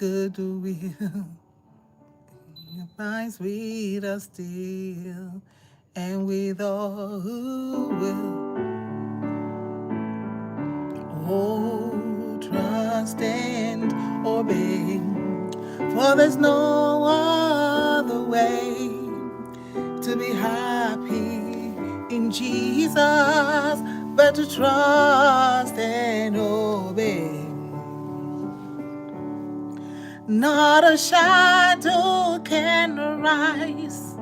good will abides with us still, and with all who will trust and obey. For there's no other way to be happy in Jesus but to trust and obey. Not a shadow can arise,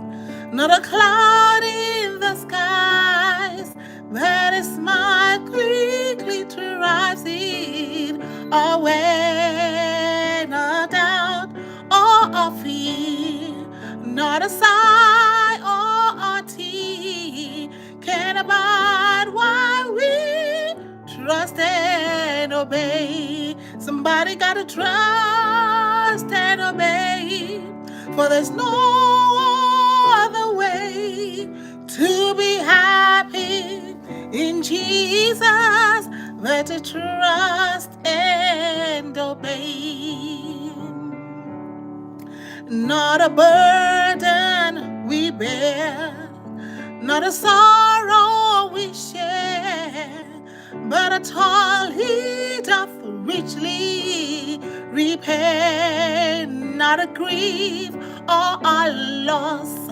not a cloud in the skies, but a smile quickly drives it away. No doubt or a fear, not a sigh or a tear can abide while we trust and obey. Somebody gotta trust and obey, for there's no other way to be happy in Jesus but to trust and obey. Not a burden we bear, not a sorrow we share, but a toil he doth richly repay. Not a grief or a loss,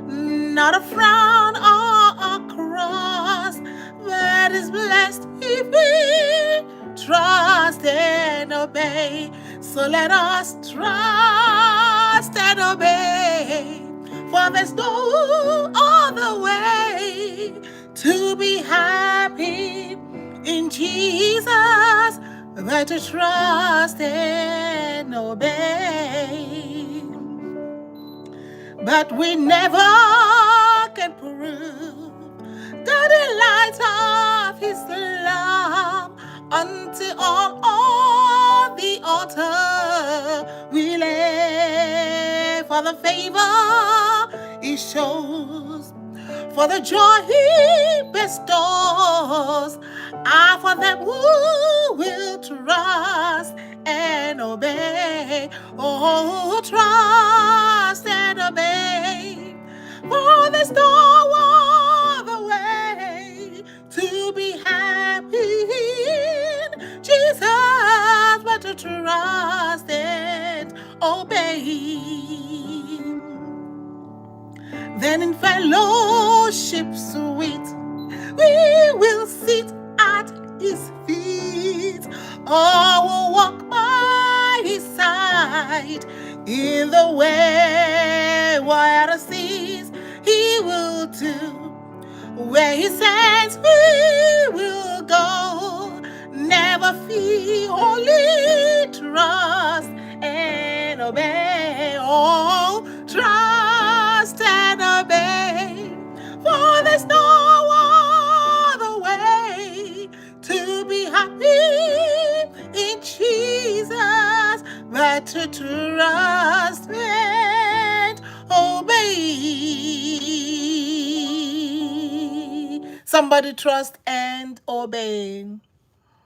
not a frown or a cross, but is blessed if we trust and obey. So let us trust and obey, for there's no other way to be happy in Jesus but to trust and obey. But we never can prove the delight of His love until all on the altar we lay. For the favor He shows, for the joy He bestows, are for them who will trust and obey. Oh, trust and obey, for there's no other way to be happy in Jesus but to trust and obey. Then in fellowship sweet we will sit at His feet, or will walk by His side in the way where the seas He will do. Where He sends we will go. Never fear, only trust and obey. Oh, trust and obey, for there's no other way to be happy in Jesus but to trust and obey. Somebody trust and obey.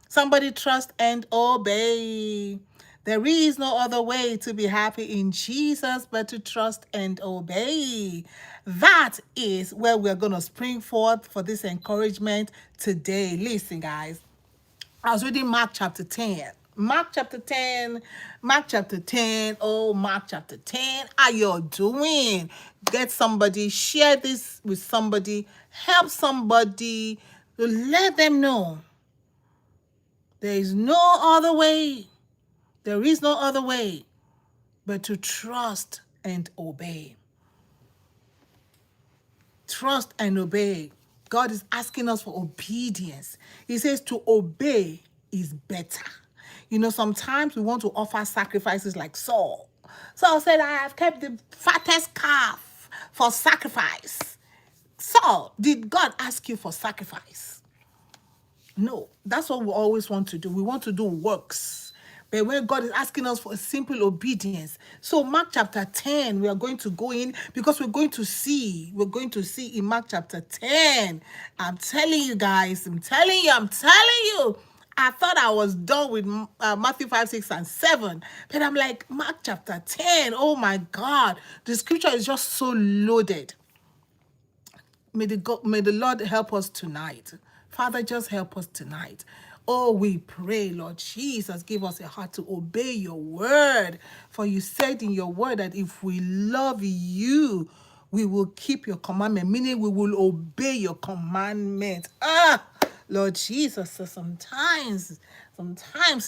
Somebody trust and obey. There is no other way to be happy in Jesus but to trust and obey. That is where we're going to spring forth for this encouragement today. Listen, guys. I was reading Mark chapter 10. Mark chapter 10. Mark chapter 10. Oh, Mark chapter 10. How you doing? Get somebody, share this with somebody, help somebody, let them know there is no other way. There is no other way but to trust and obey. Trust and obey. God is asking us for obedience. He says to obey is better. You know, sometimes we want to offer sacrifices like Saul. Saul said, I have kept the fattest calf for sacrifice. Saul, did God ask you for sacrifice? No, that's what we always want to do. We want to do works. But when God is asking us for a simple obedience. So Mark chapter 10, we are going to go in because we're going to see in Mark chapter 10. I'm telling you guys, I'm telling you, I thought I was done with Matthew 5, 6, and 7. But I'm like, Mark chapter 10. Oh my God. The scripture is just so loaded. May the Lord help us tonight. Father, just help us tonight. Oh, we pray, Lord Jesus, give us a heart to obey your word. For you said in your word that if we love you, we will keep your commandment, meaning we will obey your commandment. Lord Jesus, so sometimes,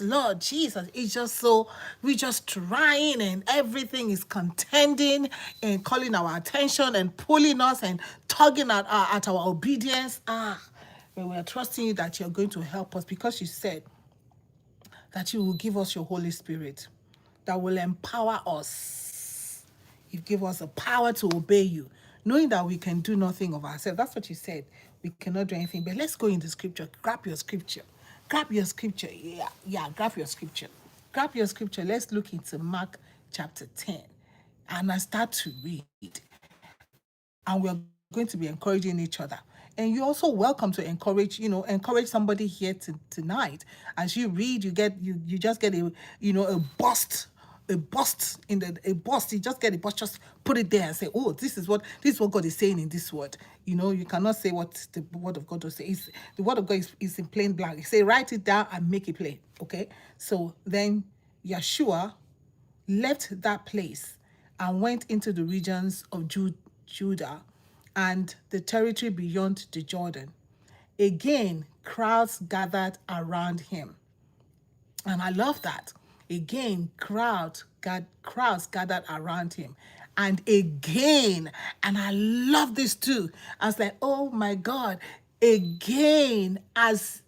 Lord Jesus, it's just so, we're just trying and everything is contending and calling our attention and pulling us and tugging at our obedience. But we're trusting you that you're going to help us, because you said that you will give us your Holy Spirit that will empower us. You give us the power to obey you, knowing that we can do nothing of ourselves. That's what you said. We cannot do anything. But let's go into scripture. Grab your scripture. Grab your scripture. Grab your scripture. Grab your scripture. Let's look into Mark chapter 10. And I start to read. And we're going to be encouraging each other. And you're also welcome to encourage somebody here tonight. As you read, you just get a bust. You just get a bust, just put it there and say, oh, this is what God is saying in this word. You cannot say what the word of God will say. The word of God is in plain blank. You say, write it down and make it plain. Okay? So then Yeshua left that place and went into the regions of Judah and the territory beyond the Jordan. Again, crowds gathered around him. And I love that. Again, crowds gathered around him. And again, and I love this too. I was like, oh my God, again, as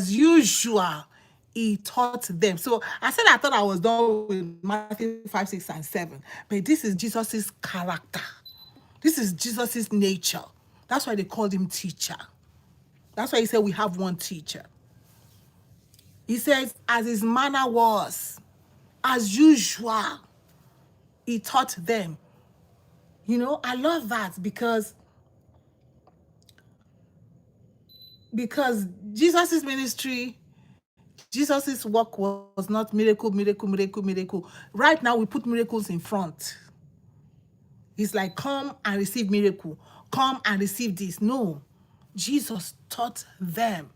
usual, he taught them. So I said I thought I was done with Matthew 5, 6, and 7. But this is Jesus's character. This is Jesus's nature. That's why they called him teacher. That's why he said we have one teacher. He says, as his manner was, as usual, he taught them. I love that because Jesus' ministry, Jesus' work was not miracle. Right now, we put miracles in front. It's like, come and receive miracle. Come and receive this. No, Jesus taught them.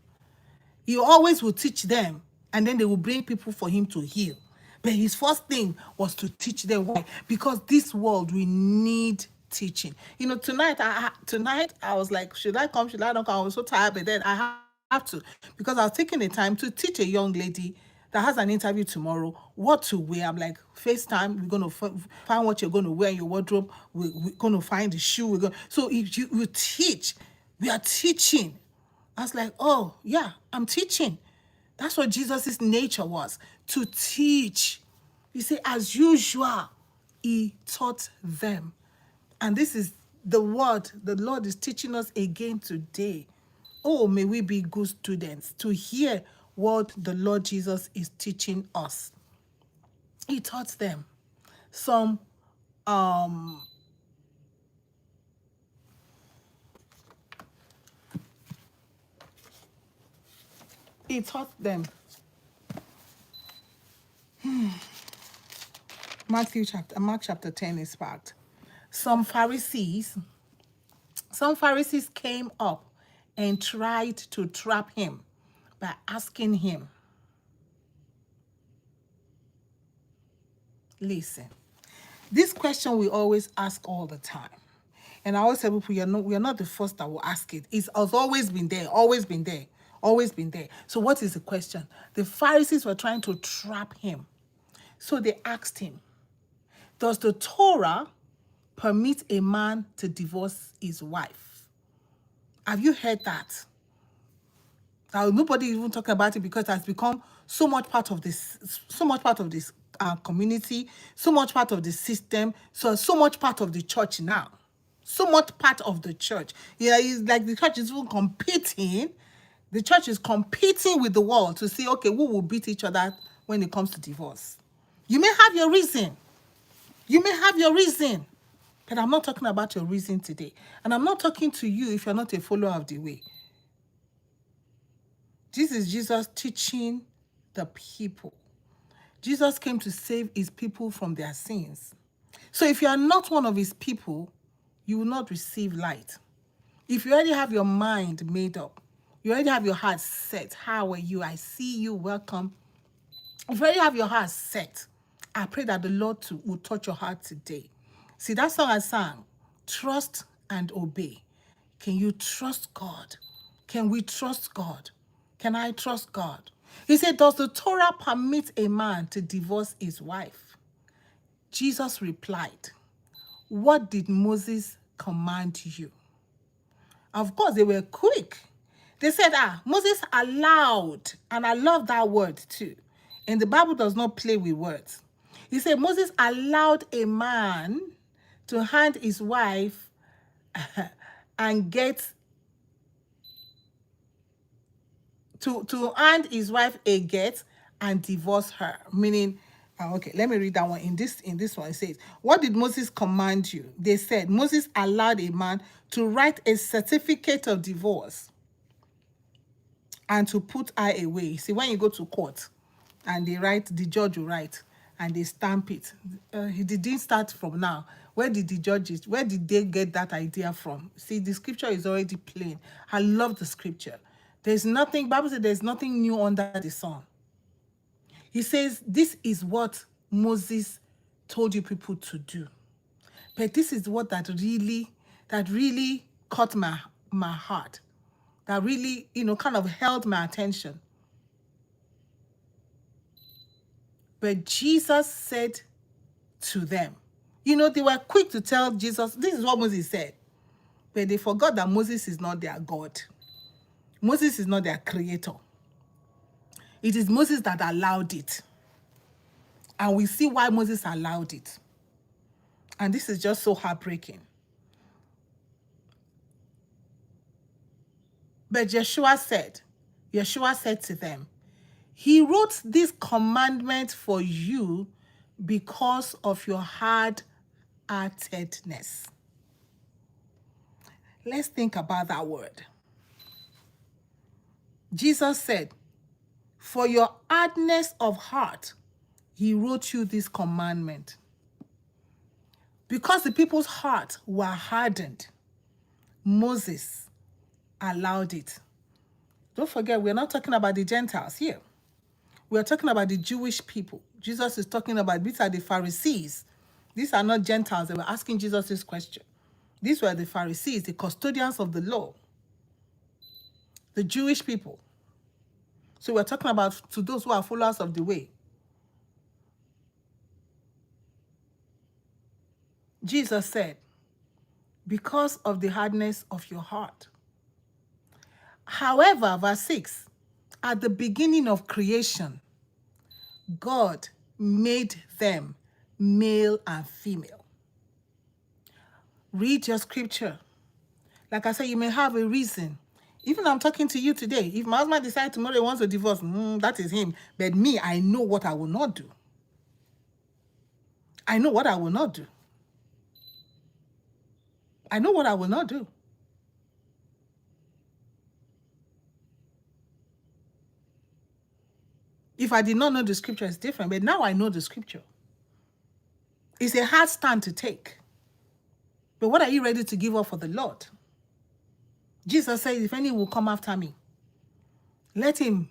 He always will teach them, and then they will bring people for him to heal. But his first thing was to teach them. Why? Because this world, we need teaching. Tonight I was like, should I come? Should I not come? I was so tired, but then I have to, because I was taking the time to teach a young lady that has an interview tomorrow what to wear. I'm like, FaceTime, we're going to find what you're going to wear in your wardrobe. We're going to find the shoe. So if you teach, we are teaching. I was like, oh, yeah, I'm teaching. That's what Jesus' nature was, to teach. You see, as usual, he taught them. And this is the word the Lord is teaching us again today. Oh, may we be good students to hear what the Lord Jesus is teaching us. He taught them some he taught them Mark chapter 10 is packed. Some Pharisees came up and tried to trap him by asking him, listen, this question we always ask all the time. And I always tell people, we are not the first that will ask it. It's always been there, always been there, always been there. So what is the question? The Pharisees were trying to trap him. So they asked him, does the Torah permit a man to divorce his wife? Have you heard that? Now, nobody even talking about it because it has become so much part of this community, so much part of the system, so much part of the church now. So much part of the church. Yeah, it's like the church is even competing. The church is competing with the world to see, okay, who will beat each other when it comes to divorce. You may have your reason. But I'm not talking about your reason today. And I'm not talking to you if you're not a follower of the way. This is Jesus teaching the people. Jesus came to save his people from their sins. So if you are not one of his people, you will not receive light. If you already have your mind made up, you already have your heart set. How are you? I see you. Welcome. If you already have your heart set, I pray that the Lord will touch your heart today. See, that song I sang, trust and obey. Can you trust God? Can we trust God? Can I trust God? He said, does the Torah permit a man to divorce his wife? Jesus replied, what did Moses command you? Of course, they were quick. They said, Moses allowed, and I love that word too. And the Bible does not play with words. He said, Moses allowed a man to hand his wife and get to hand his wife a get and divorce her. Meaning, okay, let me read that one. In this one, it says, what did Moses command you? They said, Moses allowed a man to write a certificate of divorce and to put her away. See, when you go to court and they write, the judge will write and they stamp it. He didn't start from now. Where did they get that idea from? See, the scripture is already plain. I love the scripture. There's nothing, Bible says there's nothing new under the sun. He says, this is what Moses told you people to do. But this is what that really caught my heart. That really, kind of held my attention. But Jesus said to them, they were quick to tell Jesus, this is what Moses said. But they forgot that Moses is not their God. Moses is not their creator. It is Moses that allowed it. And we see why Moses allowed it. And this is just so heartbreaking. But Yeshua said to them, he wrote this commandment for you because of your hard-heartedness. Let's think about that word. Jesus said, for your hardness of heart, he wrote you this commandment. Because the people's hearts were hardened, Moses allowed it. Don't forget, we're not talking about the Gentiles here. We're talking about the Jewish people. Jesus is talking about, these are the Pharisees. These are not Gentiles. They were asking Jesus this question. These were the Pharisees, the custodians of the law. The Jewish people. So we're talking about to those who are followers of the way. Jesus said, because of the hardness of your heart. However, verse 6, at the beginning of creation, God made them male and female. Read your scripture. Like I said, you may have a reason. Even I'm talking to you today. If my husband decides tomorrow he wants to divorce, that is him. But me, I know what I will not do. I know what I will not do. I know what I will not do. If I did not know the scripture, it's different. But now I know the scripture. It's a hard stand to take. But what are you ready to give up for the Lord? Jesus said, if any will come after me, let him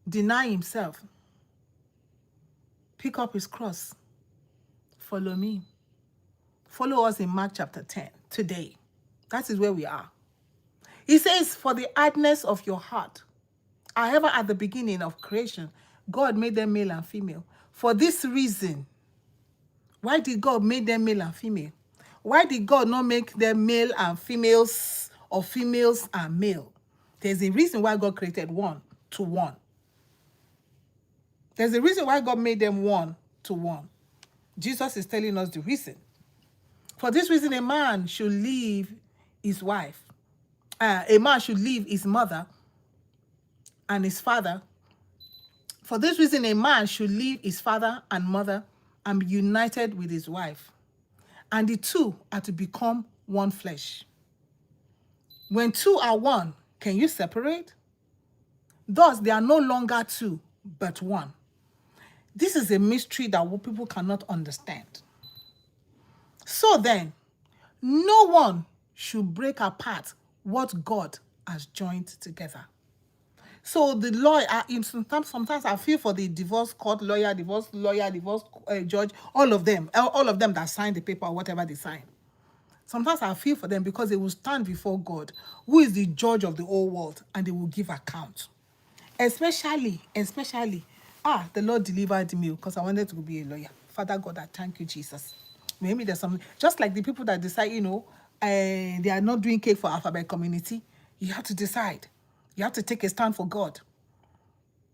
deny himself, pick up his cross, follow me. Follow us in Mark chapter 10 today. That is where we are. He says, for the hardness of your heart. However, at the beginning of creation, God made them male and female. For this reason, why did God make them male and female? Why did God not make them male and females or females and male? There's a reason why God created 1 to 1. There's a reason why God made them 1 to 1. Jesus is telling us the reason. For this reason, a man should leave his wife. A man should leave his mother and his father. For this reason, a man should leave his father and mother and be united with his wife. And the two are to become one flesh. When two are one, Can you separate? Thus, they are no longer two, but one. This is a mystery that people cannot understand. So then, no one should break apart what God has joined together. So the lawyer, sometimes I feel for the divorce court lawyer, divorce judge, all of them that sign the paper or whatever they sign. Sometimes I feel for them because they will stand before God, who is the judge of the whole world, and they will give account. Especially, the Lord delivered me because I wanted to be a lawyer. Father God, I thank you, Jesus. Maybe there's something, just like the people that decide, they are not doing cake for alphabet community. You have to decide. You have to take a stand for God.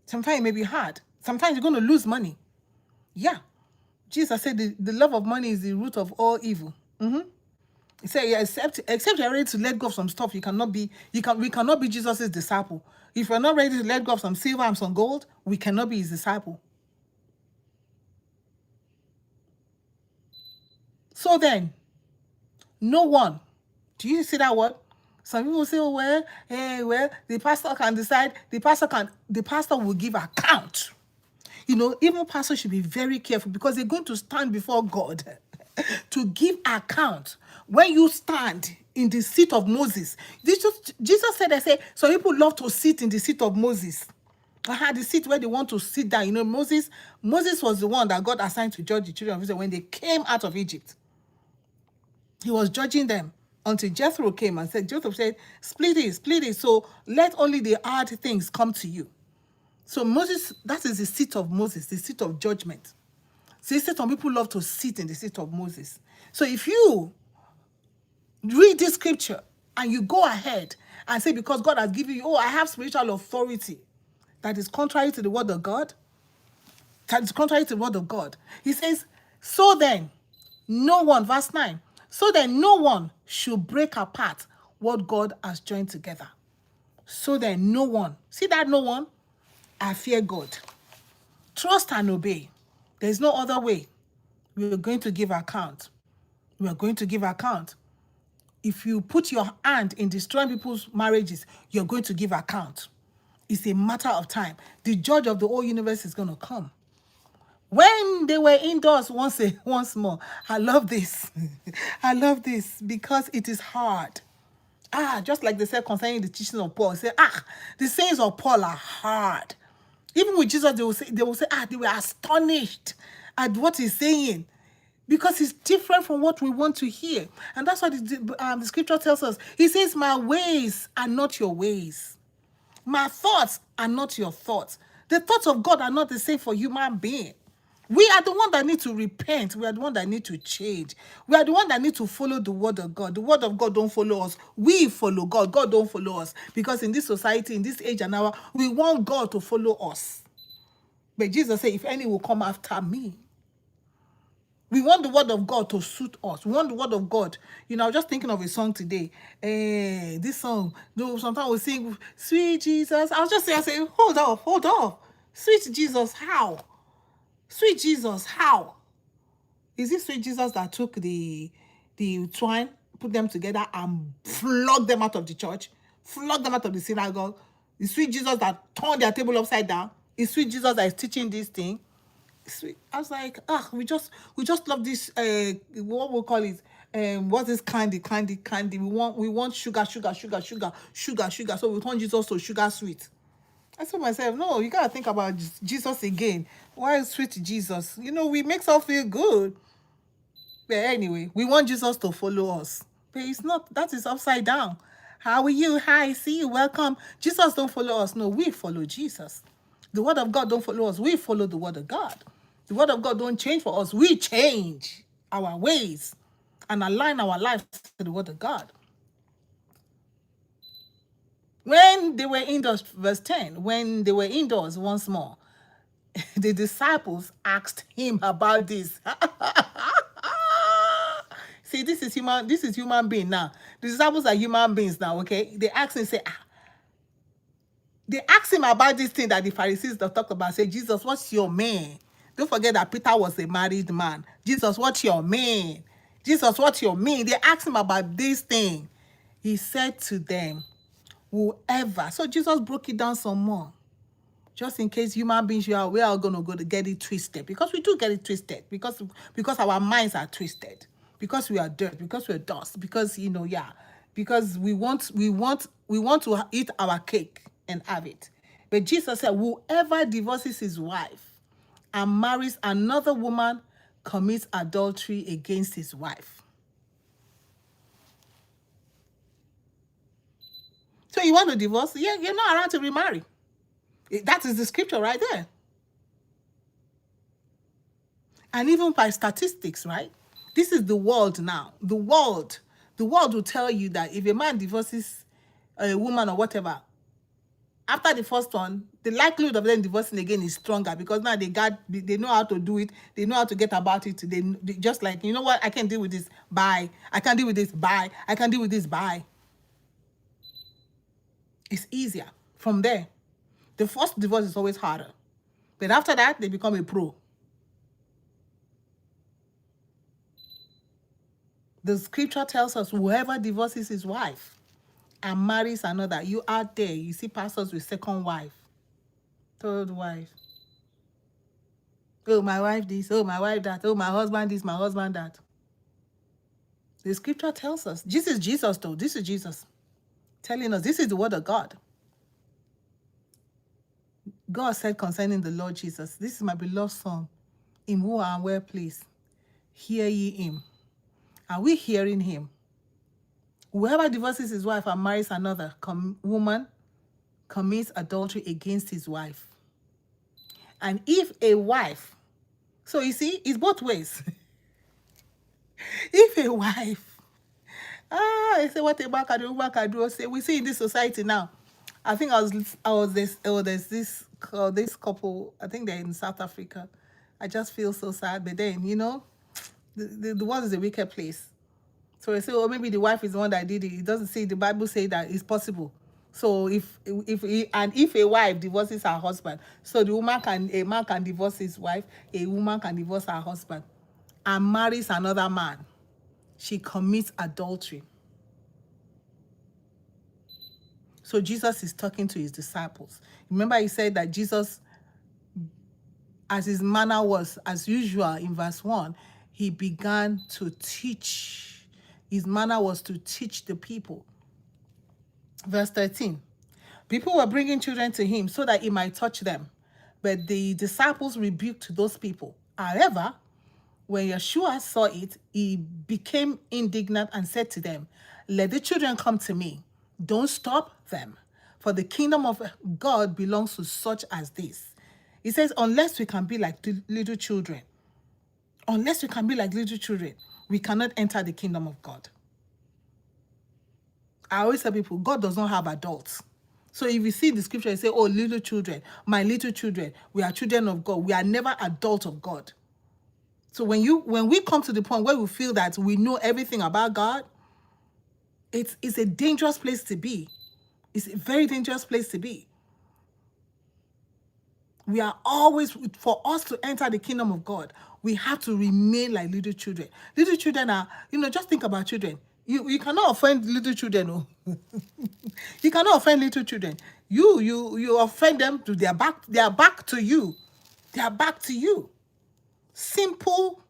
Sometimes it may be hard. Sometimes you're going to lose money. Yeah. Jesus said the love of money is the root of all evil. He said, yeah, except you're ready to let go of some stuff, we cannot be Jesus' disciple. If we're not ready to let go of some silver and some gold, we cannot be his disciple. So then, no one. Do you see that word? Some people say, well, the pastor can decide. The pastor will give account. Even pastors should be very careful because they're going to stand before God to give account. When you stand in the seat of Moses, Jesus said, some people love to sit in the seat of Moses. I had the seat where they want to sit down. Moses was the one that God assigned to judge the children of Israel when they came out of Egypt. He was judging them until Jethro came and Jethro said, split it. So let only the hard things come to you. So Moses, that is the seat of Moses, the seat of judgment. So he said some people love to sit in the seat of Moses. So if you read this scripture and you go ahead and say, because God has given you, I have spiritual authority, that is contrary to the word of God, he says, so then, no one, verse 9, so then no one should break apart what God has joined together. So then no one, see that no one? I fear God. Trust and obey. There's no other way. We are going to give account. If you put your hand in destroying people's marriages, you're going to give account. It's a matter of time. The judge of the whole universe is going to come. When they were indoors once more, I love this. I love this because it is hard. Just like they said concerning the teaching of Paul, say, the sayings of Paul are hard. Even with Jesus, they will say, they were astonished at what he's saying because it's different from what we want to hear. And that's what the scripture tells us. He says, my ways are not your ways. My thoughts are not your thoughts. The thoughts of God are not the same for human beings. We are the one that need to repent. We are the one that need to change. We are the one that need to follow the word of God. The word of God don't follow us. We follow God. God don't follow us. Because in this society, in this age and hour, we want God to follow us. But Jesus said, if any will come after me, we want the word of God to suit us. We want the word of God. I was just thinking of a song today. This song, sometimes we sing, Sweet Jesus. I was just saying, hold off. Sweet Jesus, how? Sweet Jesus, how? Is it sweet Jesus that took the twine, put them together and flogged them out of the church, flogged them out of the synagogue? Is sweet Jesus that turned their table upside down? Is sweet Jesus that is teaching this thing? Sweet. I was like, we just love this. What we call it? What is candy? We want sugar. So we turn Jesus to sugar sweet. I told myself, no, you gotta think about Jesus again. Why is sweet Jesus? We make us feel good. But anyway, we want Jesus to follow us. But it's not, that is upside down. How are you? Hi, see you, welcome. Jesus don't follow us. No, we follow Jesus. The word of God don't follow us. We follow the word of God. The word of God don't change for us. We change our ways and align our lives to the word of God. When they were indoors, verse 10, when they were indoors once more, the disciples asked him about this. See, this is human being now. The disciples are human beings now, okay? They asked him, they asked him about this thing that the Pharisees that talked about. Say, Jesus, what's your man? Don't forget that Peter was a married man. Jesus, what's your man? Jesus, what's your man? They asked him about this thing. He said to them, whoever. So Jesus broke it down some more. Just in case human beings, we are going to go to get it twisted. Because we do get it twisted. Because our minds are twisted. Because we are dirt. Because we're dust. Because, because we want to eat our cake and have it. But Jesus said, whoever divorces his wife and marries another woman commits adultery against his wife. So you want to divorce? Yeah, you're not allowed to remarry. That is the scripture right there. And even by statistics, right? This is the world now. The world will tell you that if a man divorces a woman or whatever, after the first one, the likelihood of them divorcing again is stronger because now they know how to do it. They know how to get about it. They just like, you know what? I can't deal with this. Bye. I can't deal with this. Bye. I can't deal with this. Bye. It's easier. From there, the first divorce is always harder. But after that, they become a pro. The scripture tells us whoever divorces his wife and marries another, you out there, you see pastors with second wife, third wife. Oh, my wife this, oh, my wife that, oh, my husband this, my husband that. The scripture tells us, this is Jesus though, this is Jesus telling us, this is the word of God. God said concerning the Lord Jesus, this is my beloved son, in whom I am well pleased. Hear ye him. Are we hearing him? Whoever divorces his wife and marries another woman commits adultery against his wife. And if a wife, so you see, it's both ways. If a wife, I say what a man can do, woman can do. Say we see in this society now. I think there's this couple. I think they're in South Africa. I just feel so sad. But then the world is a wicked place. So they say, oh, maybe the wife is the one that did it. It doesn't say, the Bible say that it's possible. So if a wife divorces her husband, so a man can divorce his wife, a woman can divorce her husband, and marries another man, she commits adultery. So Jesus is talking to his disciples. Remember, he said that Jesus, as his manner was, as usual in verse 1, he began to teach. His manner was to teach the people. Verse 13, people were bringing children to him so that he might touch them. But the disciples rebuked those people. However, when Yeshua saw it, he became indignant and said to them, let the children come to me. Don't stop them, for the kingdom of God belongs to such as this. He says, unless we can be like little children, we cannot enter the kingdom of God. I always tell people, God does not have adults. So if you see the scripture, you say, oh, little children, my little children, we are children of God. We are never adults of God. So when we come to the point where we feel that we know everything about God, it's a dangerous place to be. It's a very dangerous place to be. We are always, for us to enter the kingdom of God, we have to remain like little children. Little children are, just think about children. You cannot offend little children. Oh. You cannot offend little children. You offend them to their back. They are back to you. They are back to you. Simple,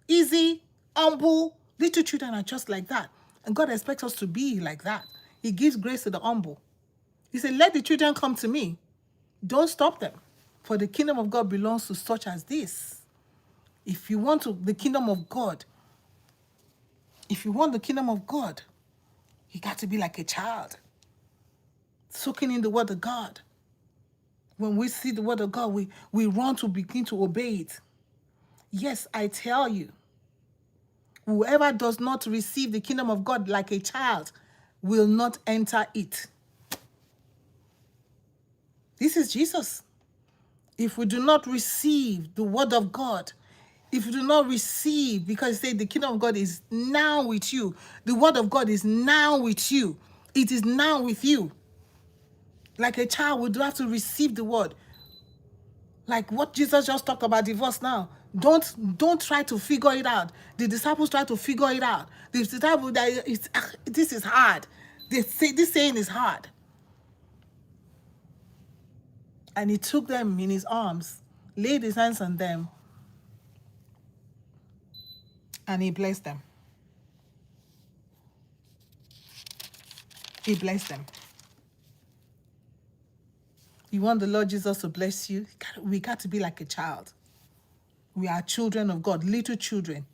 easy, humble. Little children are just like that. And God expects us to be like that. He gives grace to the humble. He said, let the children come to me. Don't stop them. For the kingdom of God belongs to such as this. If you want the kingdom of God, you got to be like a child. Soaking in the word of God. When we see the word of God, we run to begin to obey it. Yes, I tell you, whoever does not receive the kingdom of God like a child will not enter it. This is Jesus. If we do not receive the word of God, if you do not receive, because he said the kingdom of God is now with you. The word of God is now with you. It is now with you. Like a child, we do have to receive the word. Like what Jesus just talked about divorce now. Don't try to figure it out. The disciples try to figure it out. The disciples, this is hard. This saying is hard. And he took them in his arms, laid his hands on them, and he blessed them. He blessed them. You want the Lord Jesus to bless you? We got to be like a child. We are children of God, little children.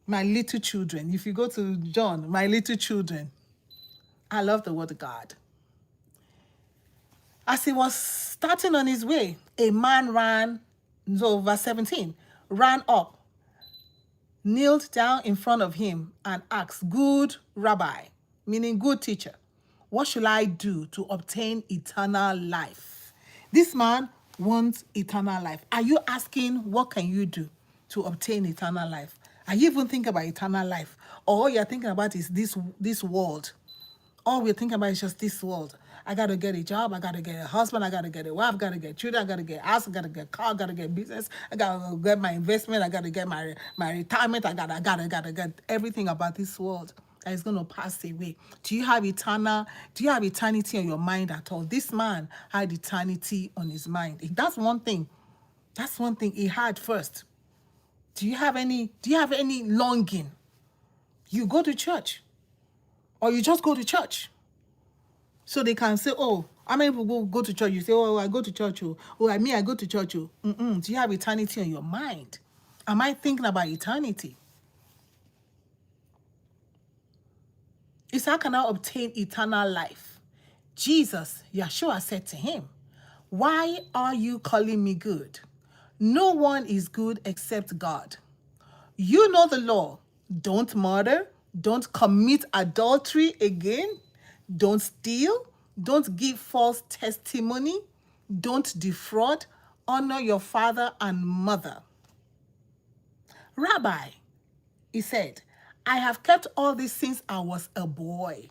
My little children. If you go to John, my little children. I love the word of God. As he was starting on his way, a man ran, so verse 17, ran up, kneeled down in front of him and asked, "Good rabbi," meaning good teacher, "what should I do to obtain eternal life?" This man wants eternal life. Are you asking, what can you do to obtain eternal life? Are you even thinking about eternal life? Or all you're thinking about is this world? All we're thinking about is just this world. I got to get a job. I got to get a husband. I got to get a wife. I got to get children. I got to get a house. I got to get a car. I got to get business. I got to get my investment. I got to get my retirement. I got to get everything about this world that is going to pass away. Do you have eternity on your mind at all? This man had eternity on his mind. That's one thing. That's one thing he had first. Do you have any longing? You go to church. Or you just go to church. So they can say, "Oh, how many people go to church?" You say, "Oh, I go to church. Oh, I go to church." Oh. Do you have eternity on your mind? Am I thinking about eternity? It's how can I obtain eternal life? Jesus, Yeshua, said to him, "Why are you calling me good? No one is good except God. You know the law. Don't murder. Don't commit adultery again. Don't steal. Don't give false testimony. Don't defraud. Honor your father and mother." "Rabbi," he said, "I have kept all these since I was a boy."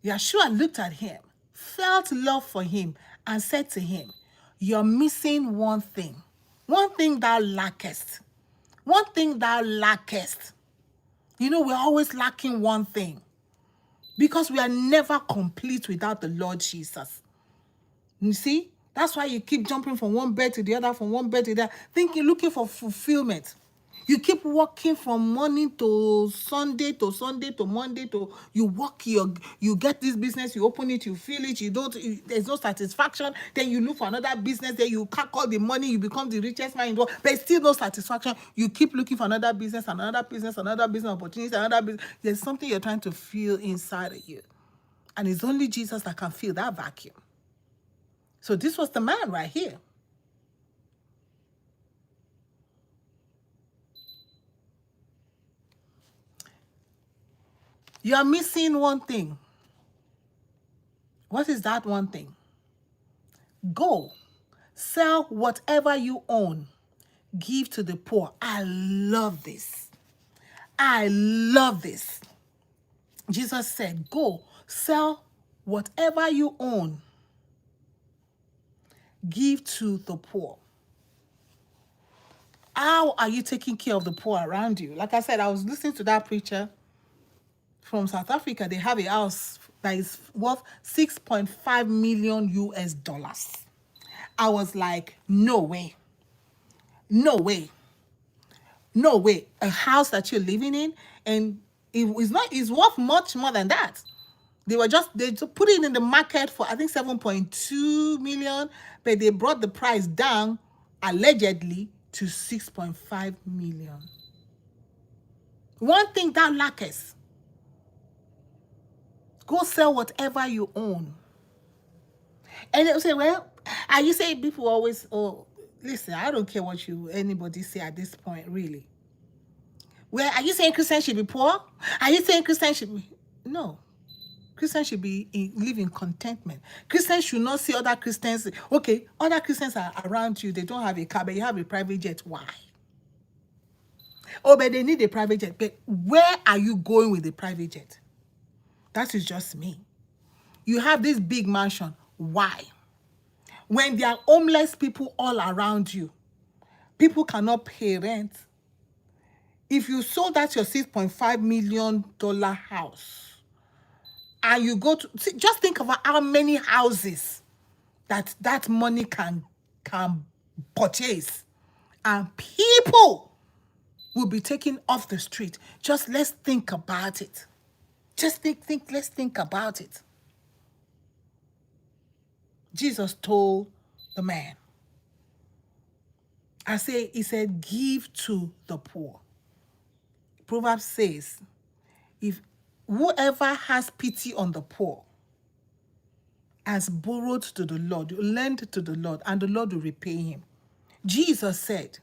Yeshua looked at him, felt love for him, and said to him, "You're missing one thing. One thing thou lackest. One thing thou lackest." You know, we're always lacking one thing because we are never complete without the Lord Jesus. You see? That's why you keep jumping from one bed to the other, from one bed to the other, looking for fulfillment. You keep working from morning to Sunday to Monday to you work, you get this business, you open it, you feel it, there's no satisfaction. Then you look for another business, then you cack all the money, you become the richest man in the world, but it's still no satisfaction. You keep looking for another business opportunity, another business. There's something you're trying to feel inside of you. And it's only Jesus that can fill that vacuum. So this was the man right here. You are missing one thing. What is that one thing? Go, sell whatever you own, give to the poor. I love this. I love this. Jesus said, "Go, sell whatever you own, give to the poor." How are you taking care of the poor around you? Like I said, I was listening to that preacher from South Africa. They have a house that is worth 6.5 million US dollars. I was like, no way. No way. No way. A house that you're living in, and it's worth much more than that. They put it in the market for I think 7.2 million, but they brought the price down allegedly to 6.5 million. One thing that lackest. Go sell whatever you own. And they'll say, "Well, are you saying people always, oh, listen, I don't care what anybody say at this point, really. Well, are you saying Christians should be poor? Are you saying Christians should be..." No. Christians should live in contentment. Christians should not see other Christians. Okay, other Christians are around you. They don't have a car, but you have a private jet. Why? Oh, but they need a private jet. But where are you going with the private jet? That is just me. You have this big mansion. Why? When there are homeless people all around you, people cannot pay rent. If you sold that your $6.5 million house, and you go to just think about how many houses that money can purchase, and people will be taken off the street. Just let's think about it. Just let's think about it. Jesus told the man, he said, give to the poor. Proverbs says, if whoever has pity on the poor has borrowed to the Lord, lend to the Lord, and the Lord will repay him. Jesus said,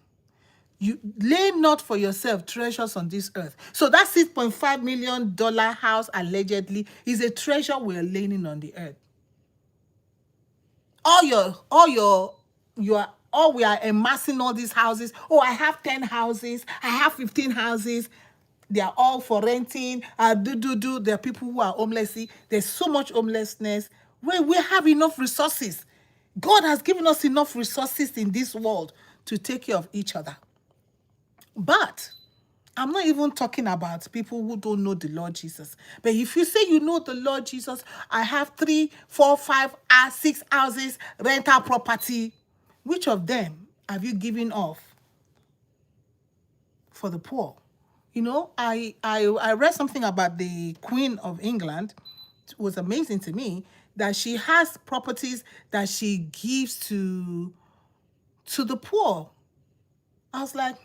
you lay not for yourself treasures on this earth. So that $6.5 million house allegedly is a treasure we're laying on the earth. All we are amassing all these houses. Oh, I have 10 houses. I have 15 houses. They are all for renting. There are people who are homeless. There's so much homelessness. We have enough resources. God has given us enough resources in this world to take care of each other. But I'm not even talking about people who don't know the Lord Jesus. But if you say you know the Lord Jesus, I have 3, 4, 5, 6 houses, rental property. Which of them have you given off for the poor? You know, I read something about the Queen of England. It was amazing to me that she has properties that she gives to the poor. I was like,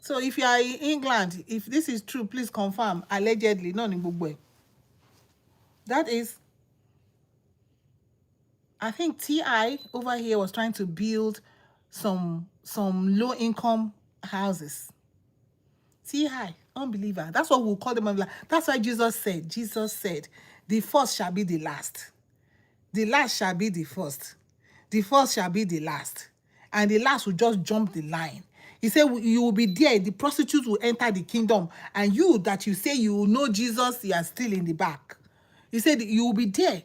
So if you are in England, if this is true, please confirm. Allegedly, not in Bugwe. That is, I think TI over here was trying to build some low-income houses. TI, unbeliever. That's what we'll call them. That's why Jesus said, the first shall be the last. The last shall be the first. The first shall be the last. And the last will just jump the line. He said, you will be there. The prostitutes will enter the kingdom. And you that you say you know Jesus, you are still in the back. He said, you will be there.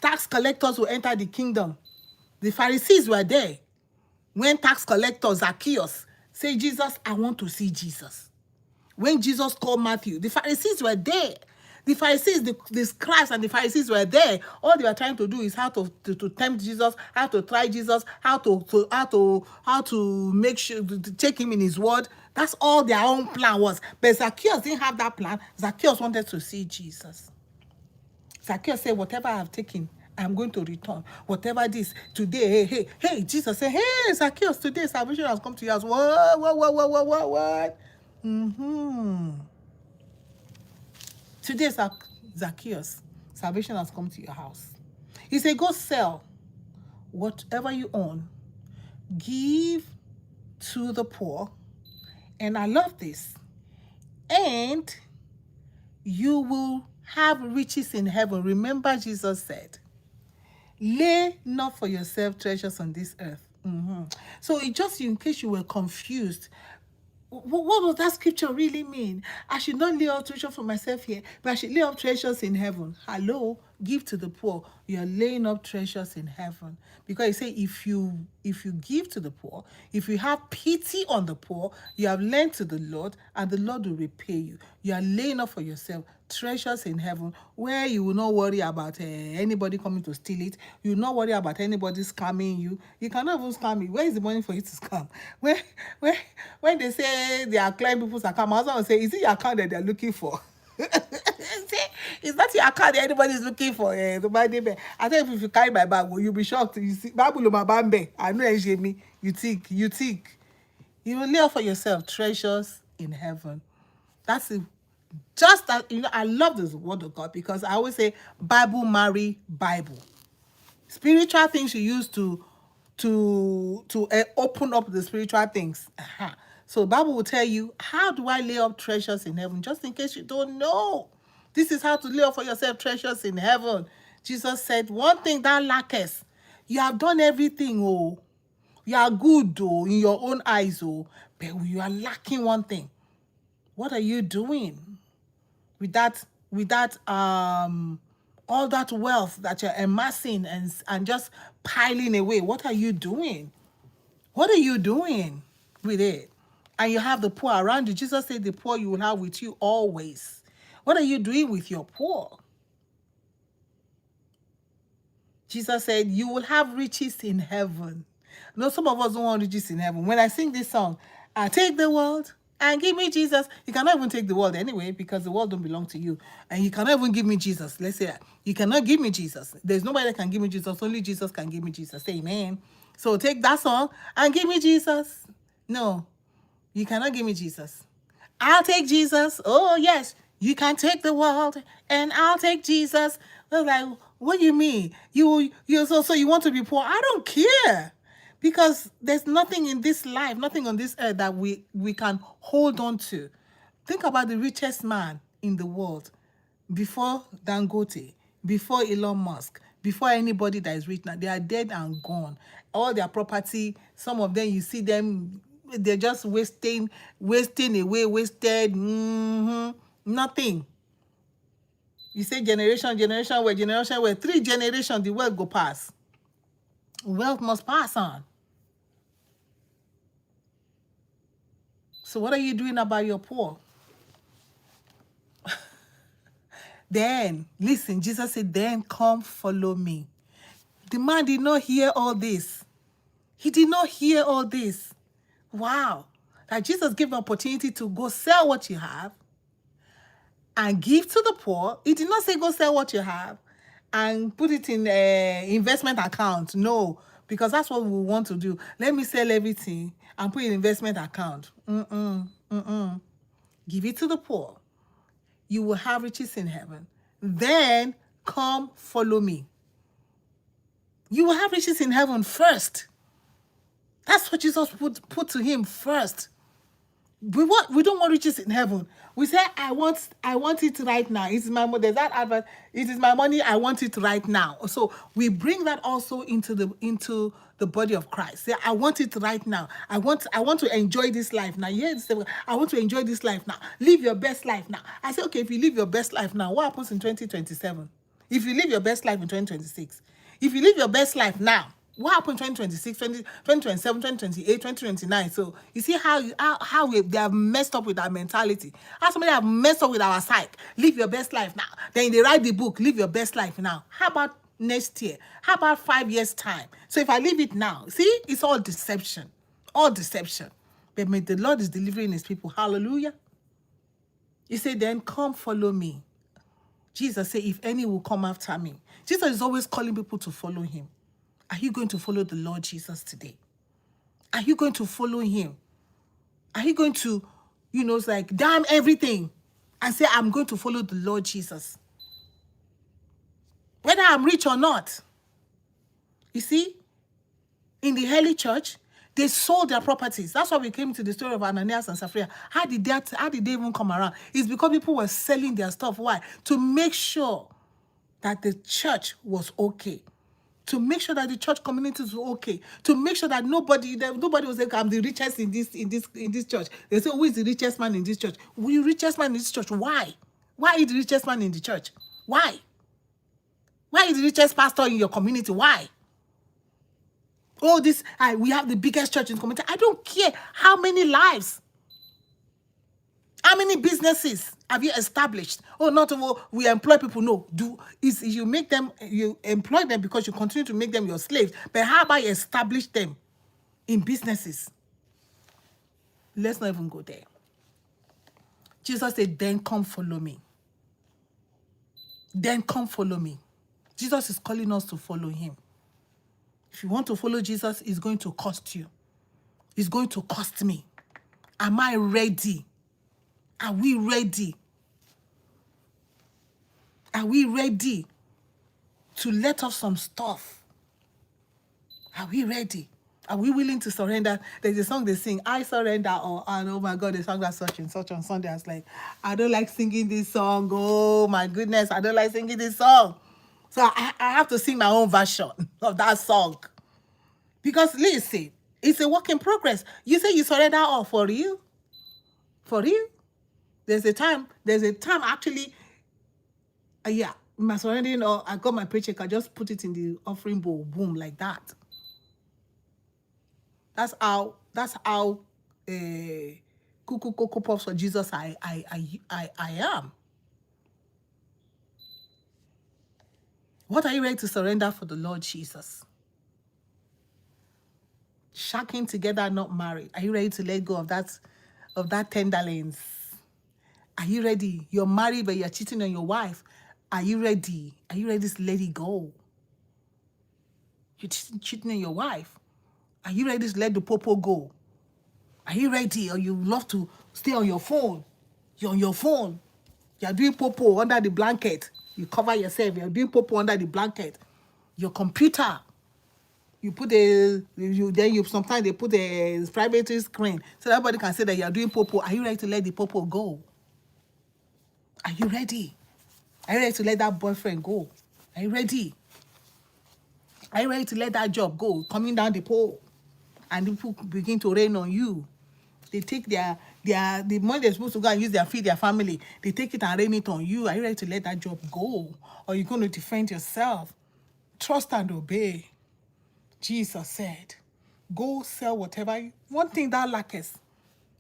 Tax collectors will enter the kingdom. The Pharisees were there. When tax collectors, Zacchaeus, say, Jesus, I want to see Jesus. When Jesus called Matthew, the Pharisees were there. The Pharisees, the scribes and the Pharisees were there. All they were trying to do is how to tempt Jesus, how to try Jesus, how to make sure to take him in his word. That's all their own plan was. But Zacchaeus didn't have that plan. Zacchaeus wanted to see Jesus. Zacchaeus said, whatever I have taken, I'm going to return. Whatever this, today, hey, Jesus said, hey, Zacchaeus, today salvation has come to your house. What? Today, Zacchaeus, salvation has come to your house. He said, go sell whatever you own, give to the poor, and I love this, and you will have riches in heaven. Remember, Jesus said, lay not for yourself treasures on this earth. So just in case you were confused, what does that scripture really mean? I should not lay up treasure for myself here, but I should lay up treasures in heaven. Hello, give to the poor. You are laying up treasures in heaven. Because he say, if you give to the poor, if you have pity on the poor, you have lent to the Lord, and the Lord will repay you. You are laying up for yourself treasures in heaven, where you will not worry about anybody coming to steal it. You will not worry about anybody scamming you. You cannot even scam me. Where is the money for you to scam? When they say they are climbing people's account, my husband will say, is it your account that they're looking for? It's not your account that anybody is looking for. I tell you, if you carry my bag, you'll be shocked. You see, I know me. You think. You will lay up for yourself treasures in heaven. That's it. Just that, I love this word of God, because I always say Bible marry Bible. Spiritual things you use to open up the spiritual things. So the Bible will tell you, how do I lay up treasures in heaven? Just in case you don't know. This is how to lay up for yourself treasures in heaven. Jesus said, one thing that lackest, you have done everything, oh. You are good, oh, in your own eyes, oh. But you are lacking one thing. What are you doing with that all that wealth that you're amassing and just piling away? What are you doing? What are you doing with it? And you have the poor around you. Jesus said the poor you will have with you always. What are you doing with your poor? Jesus said, you will have riches in heaven. No, some of us don't want riches in heaven. When I sing this song, I take the world and give me Jesus. You cannot even take the world anyway, because the world don't belong to you. And you cannot even give me Jesus. Let's say that. You cannot give me Jesus. There's nobody that can give me Jesus. Only Jesus can give me Jesus. Amen. So take that song and give me Jesus. No, you cannot give me Jesus. I'll take Jesus. Oh, yes. You can take the world and I'll take Jesus. I was like, what do you mean? So you want to be poor? I don't care. Because there's nothing in this life, nothing on this earth that we can hold on to. Think about the richest man in the world before Dangote, before Elon Musk, before anybody that is rich now. They are dead and gone. All their property, some of them, you see them, they're just wasting away, wasted, nothing. You say generation where 3 generations, the wealth go pass. Wealth must pass on. So what are you doing about your poor? Then, listen, Jesus said, then come follow me. The man did not hear all this. He did not hear all this. Wow. That Jesus gave an opportunity to go sell what you have and give to the poor. He did not say go sell what you have and put it in an investment account. No, because that's what we want to do. Let me sell everything and put it in investment account. Give it to the poor. You will have riches in heaven. Then come follow me. You will have riches in heaven first. That's what Jesus put to him first. We don't want riches in heaven. We say, I want it right now. It is my there's that advert. It is my money. I want it right now. So we bring that also into the body of Christ. Say, I want it right now. I want to enjoy this life now. Yes, I want to enjoy this life now. Live your best life now. I say, okay, if you live your best life now, what happens in 2027? If you live your best life in 2026, if you live your best life now, what happened 2026, 2027, 2028, 2029? So you see how they have messed up with our mentality. How somebody have messed up with our psyche. Live your best life now. Then they write the book, live your best life now. How about next year? How about 5 years' time? So if I leave it now, see, it's all deception. All deception. But may the Lord is delivering his people. Hallelujah. He said, then come follow me. Jesus said, if any will come after me. Jesus is always calling people to follow him. Are you going to follow the Lord Jesus today? Are you going to follow him? Are you going to, it's like, damn everything and say, I'm going to follow the Lord Jesus? Whether I'm rich or not. You see, in the early church, they sold their properties. That's why we came to the story of Ananias and Sapphira. How did they even come around? It's because people were selling their stuff. Why? To make sure that the church was okay. To make sure that the church communities were okay, to make sure that nobody was like, I'm the richest in this church. They say, who is the richest man in this church? Who is the richest man in this church? Why? Why is the richest man in the church? Why? Why is the richest pastor in your community? Why? Oh, we have the biggest church in the community. I don't care how many lives. How many businesses have you established? Oh, not we employ people. No, you employ them because you continue to make them your slaves. But how about you establish them in businesses? Let's not even go there. Jesus said, then come follow me. Then come follow me. Jesus is calling us to follow him. If you want to follow Jesus, it's going to cost you. It's going to cost me. Am I ready? Are we ready? Are we ready to let off some stuff? Are we ready? Are we willing to surrender? There's a song they sing, I surrender all. And oh my God, they sang that such and such on Sunday. I was like, I don't like singing this song. Oh my goodness, I don't like singing this song. So I have to sing my own version of that song. Because listen, it's a work in progress. You say you surrender all for real? For real? There's a time actually, my surrendering, or I got my paycheck, I just put it in the offering bowl, boom, like that. That's how cuckoo cocoa puffs for Jesus I am. What are you ready to surrender for the Lord Jesus? Shacking together, not married. Are you ready to let go of that tenderlines? Are you ready? You're married, but you're cheating on your wife. Are you ready? Are you ready to let it go? You're cheating on your wife. Are you ready to let the popo go? Are you ready? Or you love to stay on your phone? You're on your phone. You're doing popo under the blanket. You cover yourself. You're doing popo under the blanket. Your computer. You put sometimes they put a private screen so everybody can say that you're doing popo. Are you ready to let the popo go? Are you ready? Are you ready to let that boyfriend go? Are you ready? Are you ready to let that job go? Coming down the pole, and people begin to rain on you. They take the money they're supposed to go and use feed their family. They take it and rain it on you. Are you ready to let that job go? Or are you going to defend yourself? Trust and obey. Jesus said, go sell whatever. One thing that lacketh.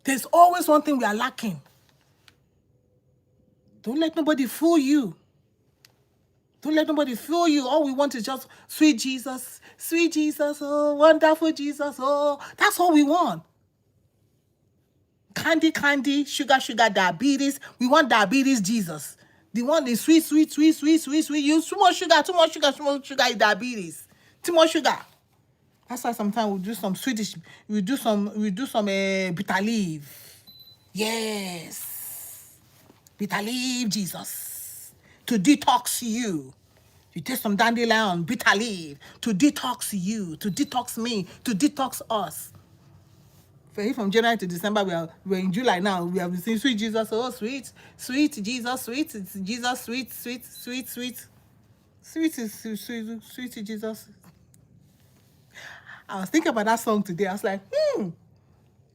There's always one thing we are lacking. Don't let nobody fool you. Don't let nobody fool you. All we want is just sweet Jesus, oh, wonderful Jesus, oh. That's all we want. Candy, sugar, diabetes. We want diabetes Jesus. The one is sweet. You too much sugar, is diabetes. Too much sugar. That's why sometimes we do some Swedish, we do some bitter leaf. Yes. Bitter leaf Jesus. To detox you. You take some dandelion, bitter leaf, to detox you, to detox me, to detox us. From January to December, we're in July now. We have been saying sweet Jesus, oh sweet Jesus, sweet Jesus, sweet Jesus. I was thinking about that song today. I was like,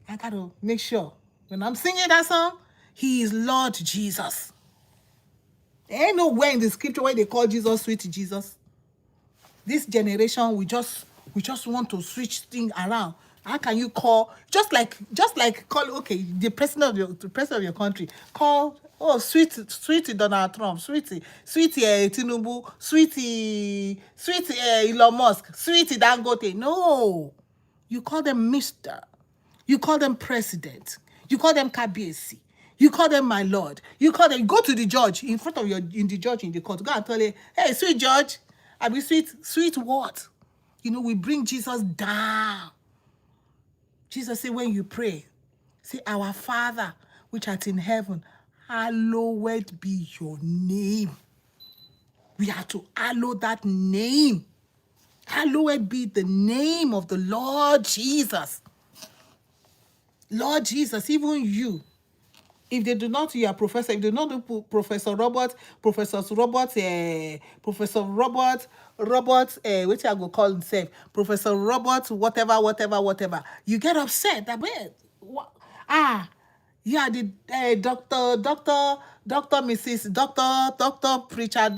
I gotta make sure when I'm singing that song, He is Lord Jesus. There ain't nowhere in the scripture where they call Jesus sweet Jesus. This generation, we just want to switch things around. How can you call just like call the president of your country, call sweet Donald Trump, sweet Tinubu, sweet Elon Musk, sweet Dangote? No, you call them Mr. You call them president. You call them Kabiyesi. You call them my lord. You go to the judge in front of the judge in the court. Go and tell him, hey, sweet judge, I be sweet what? We bring Jesus down. Jesus said, when you pray, say, our Father, which art in heaven, hallowed be your name. We have to hallow that name. Hallowed be the name of the Lord Jesus. Lord Jesus, even you, if they do not, you are professor, if they do not do Professor Robert, which I go call himself, Professor Robert, whatever, you get upset. You are the doctor, Mrs. Doctor Preacher,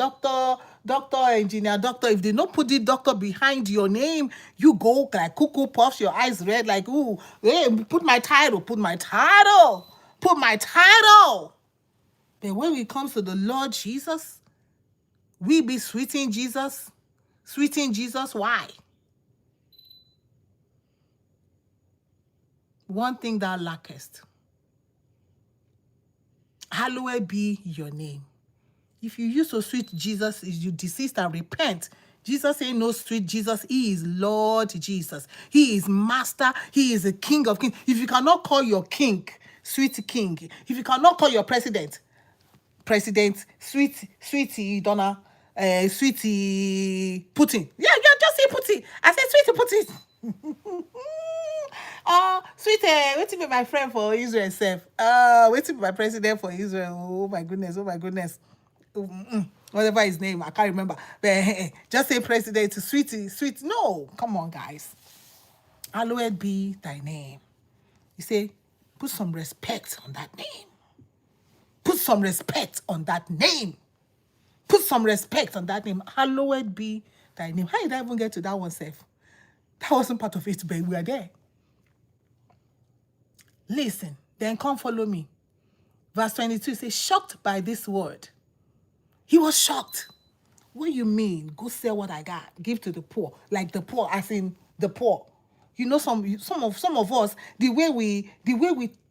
Doctor Engineer, Doctor. If they don't put the doctor behind your name, you go like cuckoo puffs, your eyes red, like, ooh, hey, put my title. But when it comes to the Lord Jesus, we be sweeting Jesus. Why? One thing that lackest. Hallowed be your name. If you use to sweet Jesus, you desist and repent. Jesus ain't no sweet Jesus. He is Lord Jesus. He is Master. He is the King of Kings. If you cannot call your King, sweet King. If you cannot call your President, sweetie Donna, sweetie Putin. Yeah, just say Putin. I said sweetie Putin. Sweet, waiting for my friend for Israel self. Waiting for my president for Israel. Oh my goodness. Whatever his name, I can't remember. But just say president, sweet. No, come on, guys. Hallowed be thy name. You say, put some respect on that name. Put some respect on that name. Hallowed be thy name. How did I even get to that one, self? That wasn't part of it, but we are there. Listen, then come follow me. Verse 22 says, shocked by this word. He was shocked. What you mean? Go sell what I got, give to the poor. Like the poor, as in the poor. You know, some of us, the way we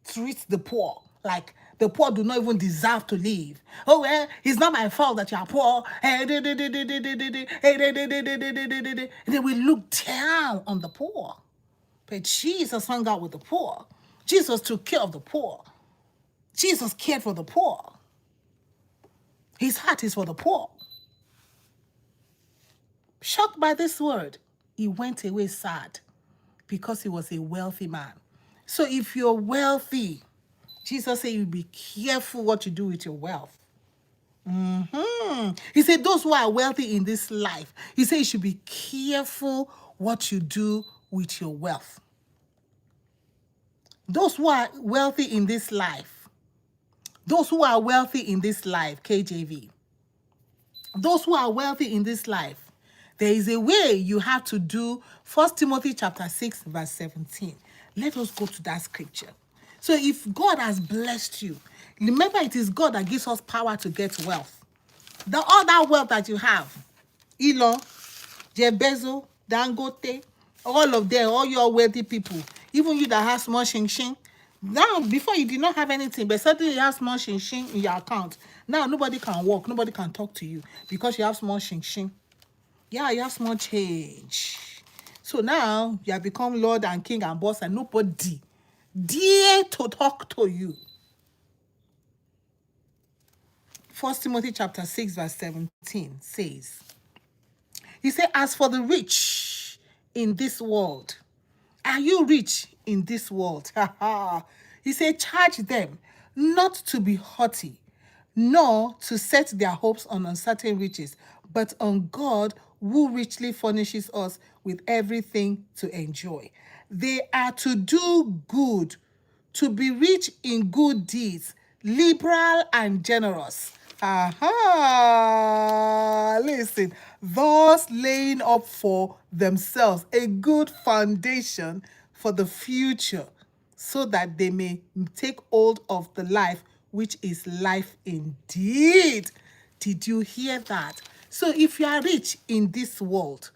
treat the poor, like the poor do not even deserve to live. Oh well, it's not my fault that you are poor. And then we look down on the poor. But Jesus hung out with the poor. Jesus took care of the poor. Jesus cared for the poor. His heart is for the poor. Shocked by this word, he went away sad because he was a wealthy man. So if you're wealthy, Jesus said you be careful what you do with your wealth. He said those who are wealthy in this life, he said you should be careful what you do with your wealth. Those who are wealthy in this life, those who are wealthy in this life, KJV, those who are wealthy in this life, there is a way you have to do. 1 Timothy chapter 6, verse 17. Let us go to that scripture. So if God has blessed you, remember it is God that gives us power to get wealth. All that wealth that you have, Elon, Jeff Bezos, Dangote, all of them, all your wealthy people, even you that have small shing. Now, before you did not have anything, but suddenly you have small shing in your account. Now, nobody can walk, nobody can talk to you because you have small shing. Yeah, you have small change. So now, you have become Lord and King and boss and nobody dare to talk to you. 1 Timothy chapter 6, verse 17 says, he said, as for the rich in this world, are you rich in this world? He said, charge them not to be haughty, nor to set their hopes on uncertain riches, but on God who richly furnishes us with everything to enjoy. They are to do good, to be rich in good deeds, liberal and generous. Listen, thus laying up for themselves a good foundation for the future, so that they may take hold of the life which is life indeed. Did you hear that? So if you are rich in this world,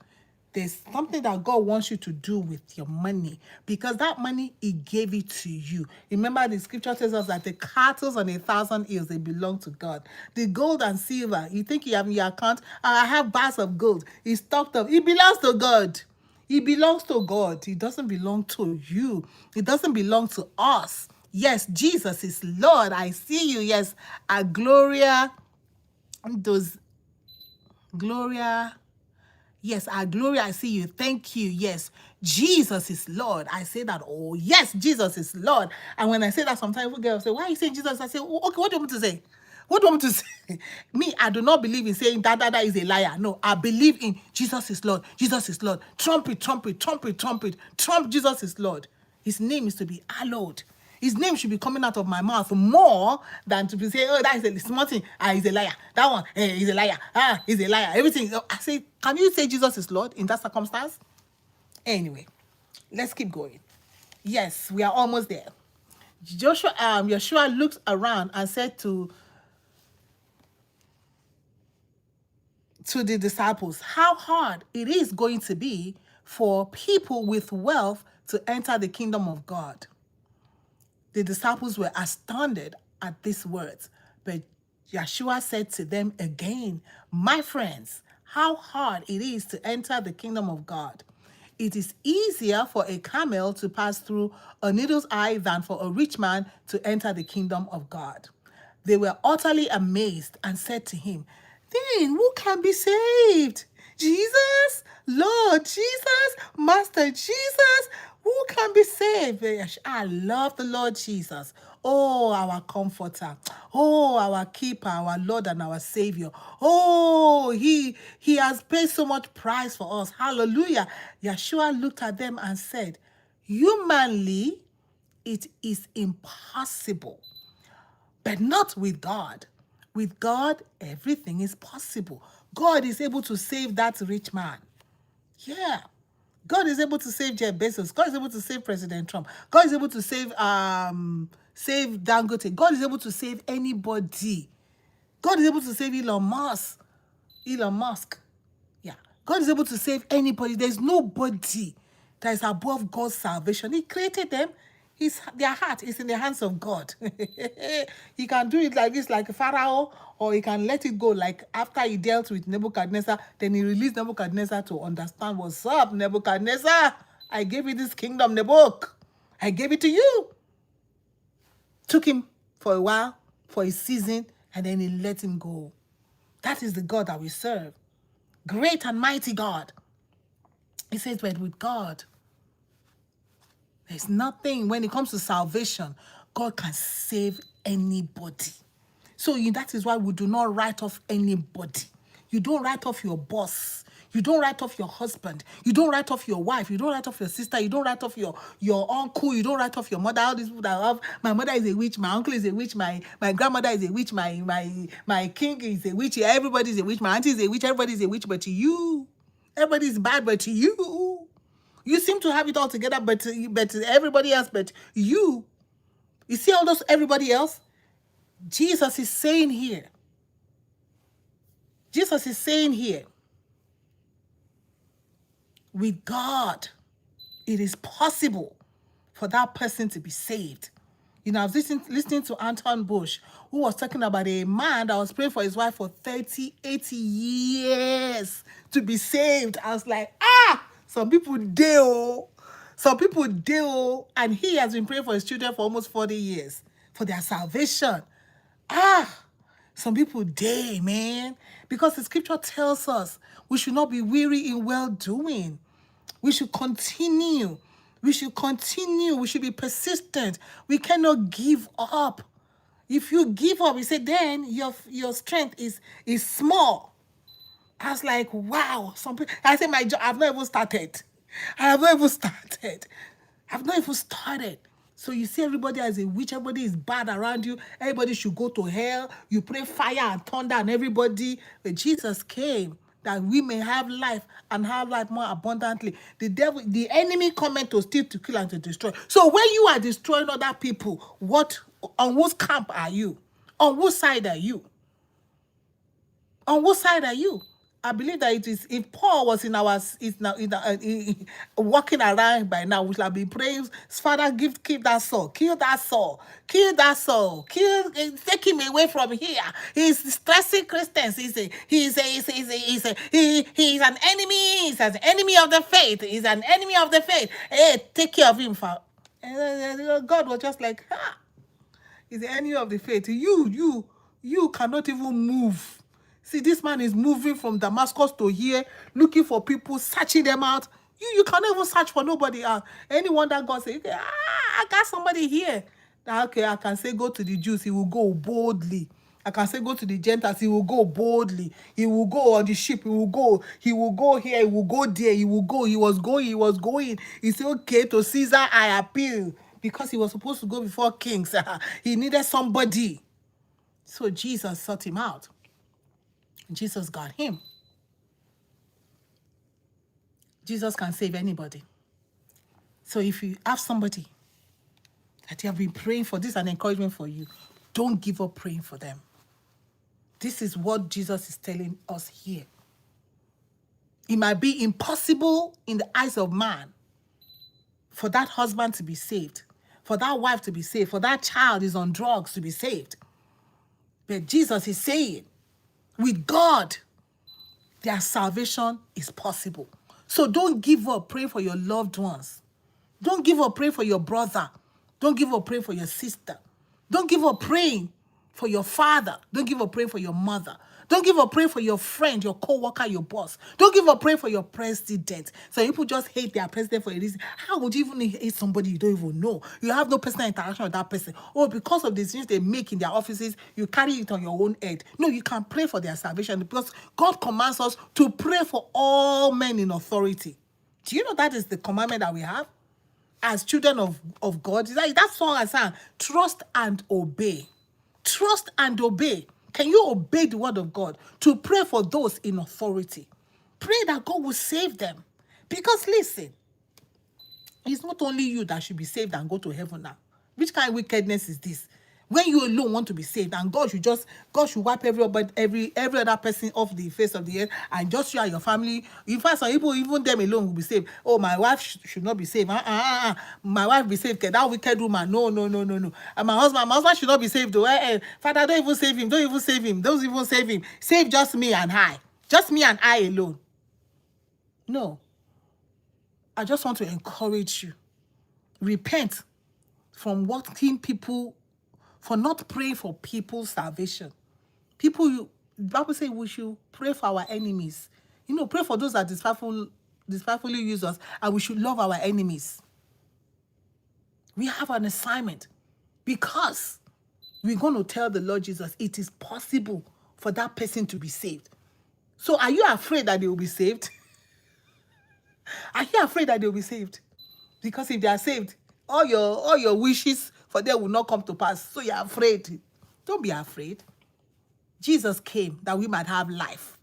there's something that God wants you to do with your money, because that money, he gave it to you. Remember, the scripture tells us that the cattle on 1,000 hills, they belong to God. The gold and silver, you think you have in your account, I have bars of gold, it's stocked up. It belongs to God. It belongs to God. It doesn't belong to you. It doesn't belong to us. Yes, Jesus is Lord. I see you. Yes, Gloria, Gloria. Yes, Gloria, I see you. Thank you. Yes, Jesus is Lord. I say that. Oh, yes, Jesus is Lord. And when I say that, sometimes people get say, why are you saying Jesus? I say, oh, okay, what do you want me to say? What do you want me to say? Me, I do not believe in saying that is a liar. No, I believe in Jesus is Lord. Jesus is Lord. Trumpet, trumpet, trumpet, trumpet. Trump, Jesus is Lord. His name is to be hallowed. His name should be coming out of my mouth more than to be saying, oh, that is a small thing. He's a liar. That one, he's a liar. He's a liar. Everything. I say, can you say Jesus is Lord in that circumstance? Anyway, let's keep going. Yes, we are almost there. Yeshua looked around and said to the disciples, how hard it is going to be for people with wealth to enter the kingdom of God. The disciples were astounded at these words, but Yeshua said to them again, my friends, how hard it is to enter the kingdom of God. It is easier for a camel to pass through a needle's eye than for a rich man to enter the kingdom of God. They were utterly amazed and said to him, then who can be saved? Jesus? Lord Jesus? Master Jesus? Who can be saved? I love the Lord Jesus. Oh, our comforter. Oh, our keeper, our Lord and our Savior. Oh, he has paid so much price for us. Hallelujah. Yeshua looked at them and said, humanly, it is impossible, but not with God. With God, everything is possible. God is able to save that rich man. Yeah. God is able to save Jeff Bezos. God is able to save President Trump. God is able to save Dangote. God is able to save anybody. God is able to save Elon Musk. Elon Musk. Yeah. God is able to save anybody. There's nobody that is above God's salvation. He created them. Their heart is in the hands of God. He can do it like this, like a Pharaoh, or he can let it go. Like after he dealt with Nebuchadnezzar, then he released Nebuchadnezzar to understand what's up, Nebuchadnezzar. I gave you this kingdom, Nebuch. I gave it to you. Took him for a while, for a season, and then he let him go. That is the God that we serve. Great and mighty God. He says, but with God, there's nothing. When it comes to salvation, God can save anybody. So that is why we do not write off anybody. You don't write off your boss. You don't write off your husband. You don't write off your wife. You don't write off your sister. You don't write off your uncle. You don't write off your mother. All these people that have, my mother is a witch, my uncle is a witch, my grandmother is a witch, my king is a witch, everybody is a witch, my auntie is a witch, everybody is a witch, but to you. Everybody is bad, but to you. You seem to have it all together, but everybody else, but you. You see all those everybody else? Jesus is saying here. With God, it is possible for that person to be saved. I was listening to Anton Bush, who was talking about a man that was praying for his wife for 80 years to be saved. I was like, some people deal. And he has been praying for his children for almost 40 years for their salvation. Some people day, man. Because the scripture tells us we should not be weary in well-doing. We should continue. We should be persistent. We cannot give up. If you give up, you say, then your strength is small. I was like, wow. I said, my job, I've not even started. So you see everybody as a witch, everybody is bad around you, everybody should go to hell, you pray fire and thunder on everybody. But Jesus came that we may have life and have life more abundantly. The enemy coming to steal, to kill, and to destroy. So when you are destroying other people, on whose camp are you? On whose side are you? I believe that it is, if Paul was walking around by now, we shall be praying, Father, keep that soul, kill that soul, take him away from here. He's stressing Christians. He's an enemy. He's an enemy of the faith. Hey, take care of him. God was just like, he's the enemy of the faith. You cannot even move. See, this man is moving from Damascus to here, looking for people, searching them out. You cannot even search for nobody else. Anyone that God says, I got somebody here. Okay, I can say go to the Jews, he will go boldly. I can say go to the Gentiles, he will go boldly. He will go on the ship, he will go here, he will go there, he was going. He said, okay, to Caesar I appeal. Because he was supposed to go before kings. He needed somebody. So Jesus sought him out. Jesus got him. Jesus can save anybody. So if you have somebody that you have been praying for, this is an encouragement for you. Don't give up praying for them. This is what Jesus is telling us here. It might be impossible in the eyes of man for that husband to be saved, for that wife to be saved, for that child is on drugs to be saved. But Jesus is saying, with God, their salvation is possible. So don't give up praying for your loved ones. Don't give up praying for your brother. Don't give up praying for your sister. Don't give up praying for your father. Don't give up praying for your mother. Don't give up praying for your friend, your co-worker, your boss. Don't give up praying for your president. So people just hate their president for a reason. How would you even hate somebody you don't even know? You have no personal interaction with that person. Or because of the decisions they make in their offices, you carry it on your own head. No, you can pray for their salvation because God commands us to pray for all men in authority. Do you know that is the commandment that we have as children of God? That song I sang, trust and obey. Trust and obey. Can you obey the word of God to pray for those in authority? Pray that God will save them. Because listen, it's not only you that should be saved and go to heaven now. Which kind of wickedness is this? When you alone want to be saved, and God should wipe every other person off the face of the earth, and just you and your family. In fact, some people, even them alone, will be saved. Oh, my wife should not be saved. My wife be saved. Okay, that wicked woman. No, no, no, no, no. And my husband should not be saved. Though. Father, don't even save him. Don't even save him. Don't even save him. Save just me and I. Just me and I alone. No. I just want to encourage you. Repent from wanting people, for not praying for people's salvation. The Bible says we should pray for our enemies. Pray for those that despitefully use us, and we should love our enemies. We have an assignment, because we're going to tell the Lord Jesus it is possible for that person to be saved. So are you afraid that they will be saved? Are you afraid that they will be saved? Because if they are saved, all your wishes for them will not come to pass. So you're afraid. Don't be afraid. Jesus came that we might have life,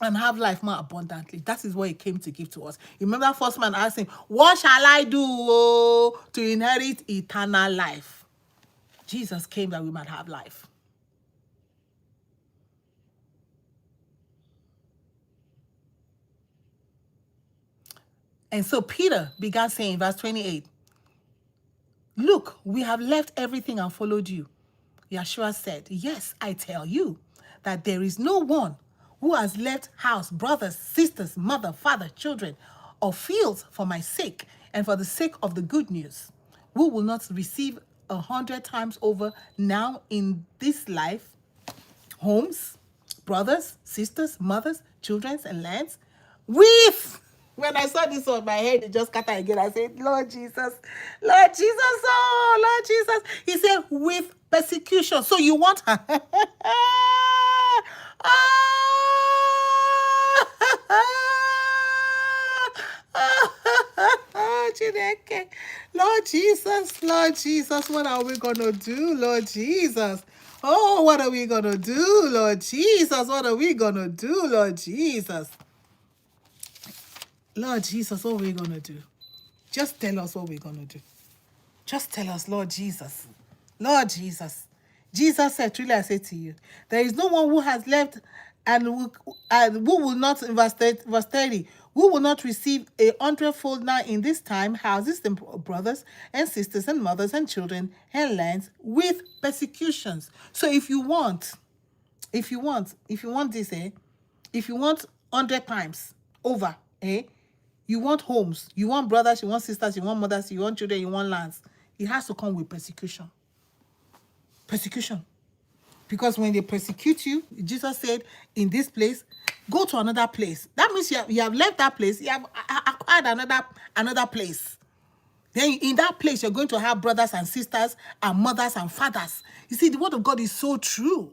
and have life more abundantly. That is what he came to give to us. Remember, first man asked him, what shall I do to inherit eternal life? Jesus came that we might have life. And so Peter began saying, verse 28, look, we have left everything and followed you. Yeshua said, yes, I tell you that there is no one who has left house, brothers, sisters, mother, father, children, or fields for my sake and for the sake of the good news, who will not receive 100 times over now in this life, homes, brothers, sisters, mothers, children, and lands, with... When I saw this on my head, it just cut out again. I said, Lord Jesus, oh, Lord Jesus. He said, with persecution. So you want her? Lord Jesus, what are we going to do, Lord Jesus? Oh, what are we going to do, Lord Jesus? What are we going to do, Lord Jesus? Lord Jesus, what are we going to do? Just tell us what we're going to do. Just tell us, Lord Jesus. Lord Jesus. Jesus said, truly I say to you, there is no one who has left and who will not, verse 30, who will not receive 100-fold now in this time, houses and brothers and sisters and mothers and children and lands with persecutions. So if you want this, if you want 100 times over, you want homes, you want brothers, you want sisters, you want mothers, you want children, you want lands, it has to come with persecution. Persecution. Because when they persecute you, Jesus said, in this place, go to another place. That means you have left that place, you have acquired another place. Then in that place, you're going to have brothers and sisters and mothers and fathers. You see, the word of God is so true.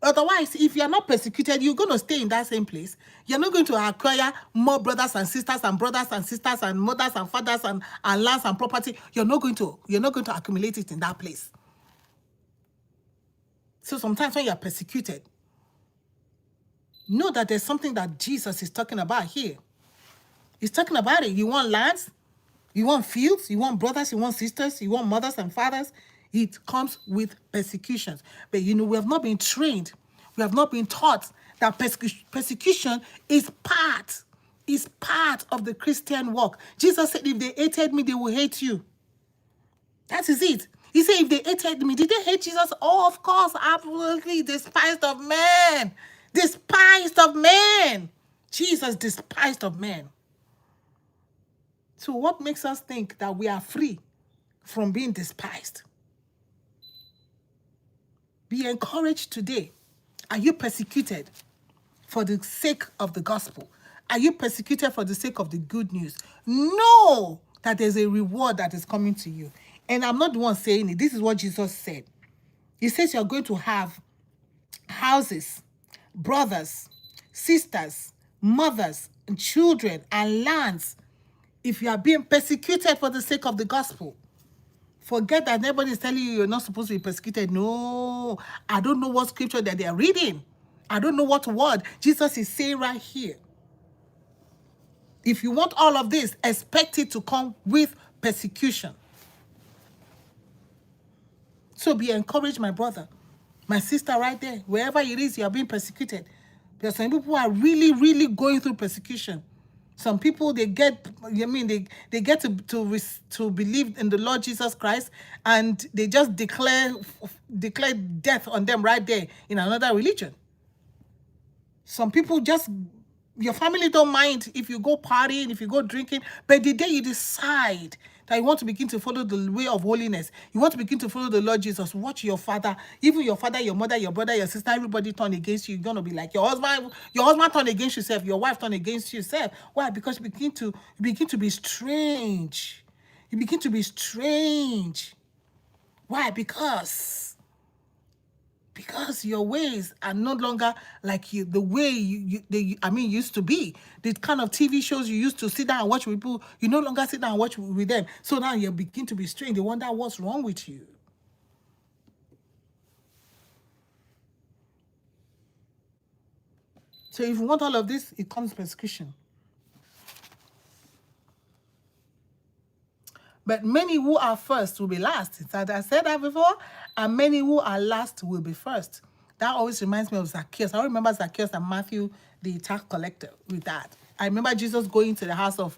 Otherwise, if you're not persecuted, you're going to stay in that same place. You're not going to acquire more brothers and sisters and mothers and fathers and lands and property. You're not going to accumulate it in that place. So sometimes when you're persecuted, know that there's something that Jesus is talking about here. He's talking about it. You want lands, you want fields, you want brothers, you want sisters, you want mothers and fathers. It comes with persecutions. But we have not been trained. We have not been taught that persecution is part of the Christian walk. Jesus said, if they hated me, they will hate you. That is it. He said, if they hated me, did they hate Jesus? Oh, of course, absolutely. Despised of men. Despised of men. Jesus despised of men. So what makes us think that we are free from being despised? Be encouraged today. Are you persecuted for the sake of the gospel? Are you persecuted for the sake of the good news? Know that there's a reward that is coming to you. And I'm not the one saying it. This is what Jesus said. He says you're going to have houses, brothers, sisters, mothers, and children, and lands if you are being persecuted for the sake of the gospel. Forget that everybody is telling you you're not supposed to be persecuted. No, I don't know what scripture that they are reading. I don't know what word Jesus is saying right here. If you want all of this, expect it to come with persecution. So be encouraged, my brother, my sister, right there, wherever it is you are being persecuted. There are some people who are really, really going through persecution. Some people, they get, they get to believe in the Lord Jesus Christ, and they just declare death on them right there in another religion. Some people just, your family don't mind if you go partying, if you go drinking, but the day you decide that you want to begin to follow the way of holiness, you want to begin to follow the Lord Jesus, watch your father, even your father, your mother, your brother, your sister, everybody turn against you. You're going to be like, your husband turn against yourself, your wife turn against yourself. Why? Because you begin to be strange. You begin to be strange. Why? Because your ways are no longer like the way used to be. The kind of TV shows you used to sit down and watch with people, you no longer sit down and watch with them. So now you begin to be strange. They wonder what's wrong with you. So if you want all of this, it comes persecution. But many who are first will be last. I said that before. And many who are last will be first. That always reminds me of Zacchaeus. I remember Zacchaeus and Matthew, the tax collector, with that. I remember Jesus going to the house of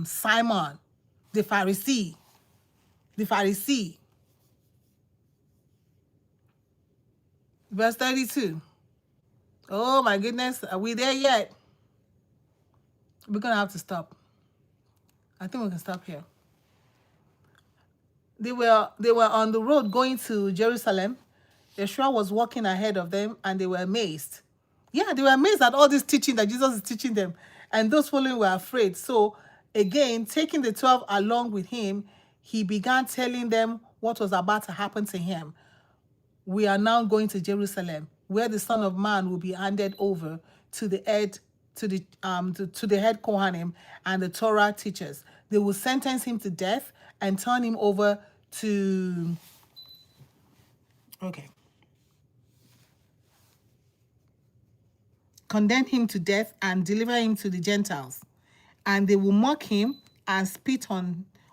Simon, the Pharisee. The Pharisee. Verse 32. Oh my goodness, are we there yet? We're going to have to stop. I think we can stop here. They were on the road going to Jerusalem. Yeshua was walking ahead of them, and they were amazed. Yeah, they were amazed at all this teaching that Jesus is teaching them. And those following were afraid. So again, taking the 12 along with him, he began telling them what was about to happen to him. We are now going to Jerusalem, where the Son of Man will be handed over to the head Kohanim and the Torah teachers. They will sentence him to death and turn him over to condemn him to death and deliver him to the Gentiles. And they will mock him and spit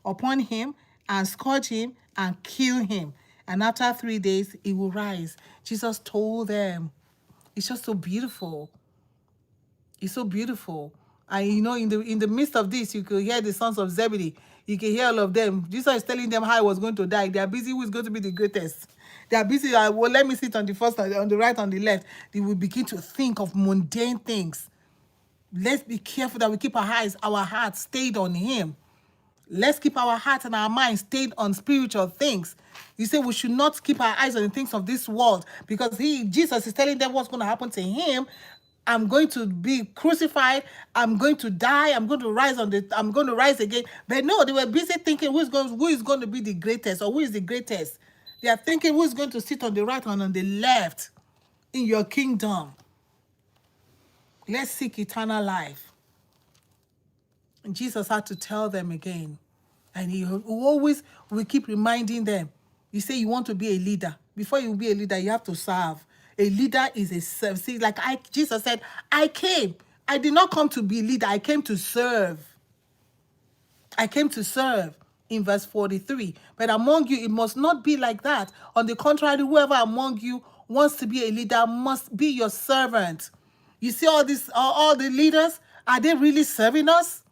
upon him and scourge him and kill him. And after 3 days, he will rise. Jesus told them. It's just so beautiful. It's so beautiful. And in the midst of this, you could hear the sons of Zebedee. You can hear all of them. Jesus is telling them how he was going to die. They are busy who is going to be the greatest. They are busy, well, let me sit on the first, on the right, on the left. They will begin to think of mundane things. Let's be careful that we keep our hearts stayed on him. Let's keep our hearts and our minds stayed on spiritual things. You say we should not keep our eyes on the things of this world, because Jesus is telling them what's going to happen to him. I'm going to be crucified. I'm going to die. I'm going to rise again. But no, they were busy thinking who is going to be the greatest, or who is the greatest. They are thinking who is going to sit on the right and on the left in your kingdom. Let's seek eternal life. And Jesus had to tell them again. And he always will keep reminding them. You say you want to be a leader. Before you be a leader, you have to serve. A leader is a servant. See, Jesus said, I did not come to be a leader. I came to serve. I came to serve in verse 43. But among you, it must not be like that. On the contrary, whoever among you wants to be a leader must be your servant. You see all the leaders, are they really serving us?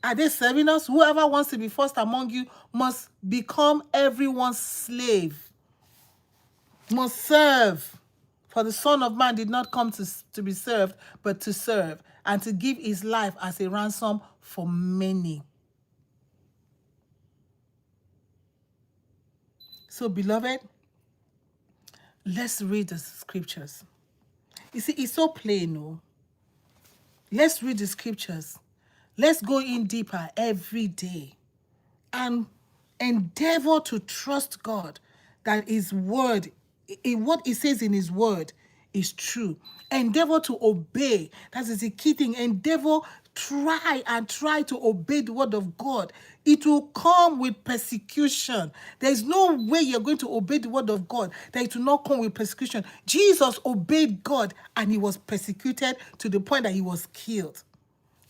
Are they serving us? Whoever wants to be first among you must become everyone's slave. Must serve. For the Son of Man did not come to be served, but to serve, and to give his life as a ransom for many. So, beloved, let's read the scriptures. You see, it's so plain, no? Let's read the scriptures. Let's go in deeper every day and endeavor to trust God that his word, what he says in his word, is true. Endeavor to obey. That is the key thing. Try to obey the word of God. It will come with persecution. There's no way you're going to obey the word of God that it will not come with persecution. Jesus obeyed God and he was persecuted to the point that he was killed.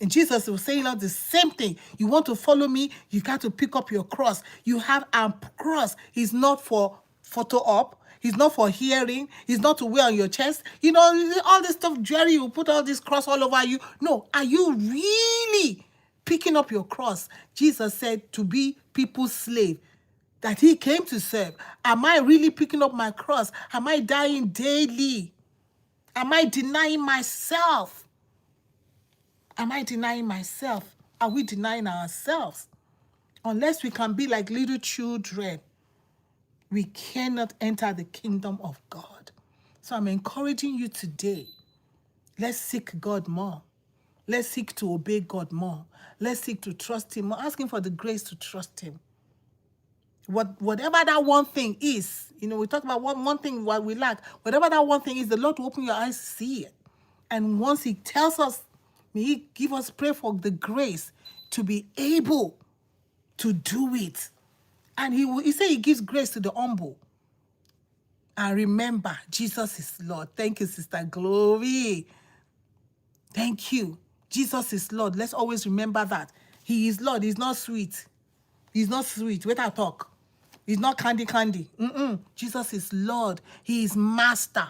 And Jesus was saying all the same thing. You want to follow me, you got to pick up your cross. You have a cross. It's not for photo op. It's not for hearing. It's not to wear on your chest. You know, all this stuff, Jerry, you put all this cross all over you. No, are you really picking up your cross? Jesus said to be people's slave, that he came to serve. Am I really picking up my cross? Am I dying daily? Am I denying myself? Am I denying myself? Are we denying ourselves? Unless we can be like little children, we cannot enter the kingdom of God. So I'm encouraging you today. Let's seek God more. Let's seek to obey God more. Let's seek to trust him more. Ask him for the grace to trust him. Whatever that one thing is, we talk about one thing what we lack. Whatever that one thing is, the Lord will open your eyes to see it. And once he tells us, may he give us, pray for the grace to be able to do it. And he said he gives grace to the humble. And remember, Jesus is Lord. Thank you, Sister Glory. Thank you. Jesus is Lord. Let's always remember that. He is Lord. He's not sweet. He's not sweet. Wait, I talk. He's not candy. Jesus is Lord. He is Master.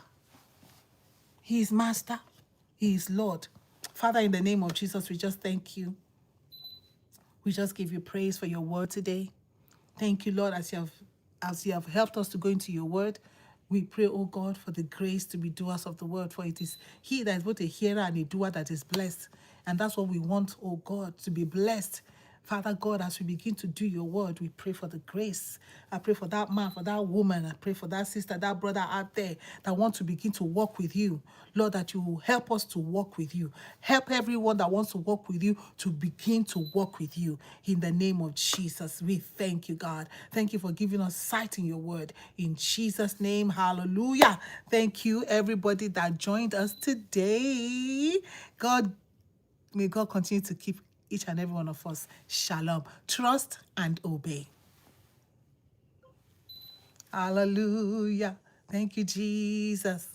He is Master. He is Lord. Father, in the name of Jesus, we just thank you. We just give you praise for your word today. Thank you, Lord, as you have helped us to go into your word. We pray, oh God, for the grace to be doers of the word, for it is he that is both a hearer and a doer that is blessed. And that's what we want, oh God, to be blessed. Father God, as we begin to do your word, we pray for the grace. I pray for that man, for that woman. I pray for that sister, that brother out there that want to begin to walk with you. Lord, that you will help us to walk with you. Help everyone that wants to walk with you to begin to walk with you. In the name of Jesus, we thank you, God. Thank you for giving us sight in your word. In Jesus' name, hallelujah. Thank you, everybody that joined us today. May God continue to keep each and every one of us. Shalom. Trust and obey. Hallelujah. Thank you, Jesus.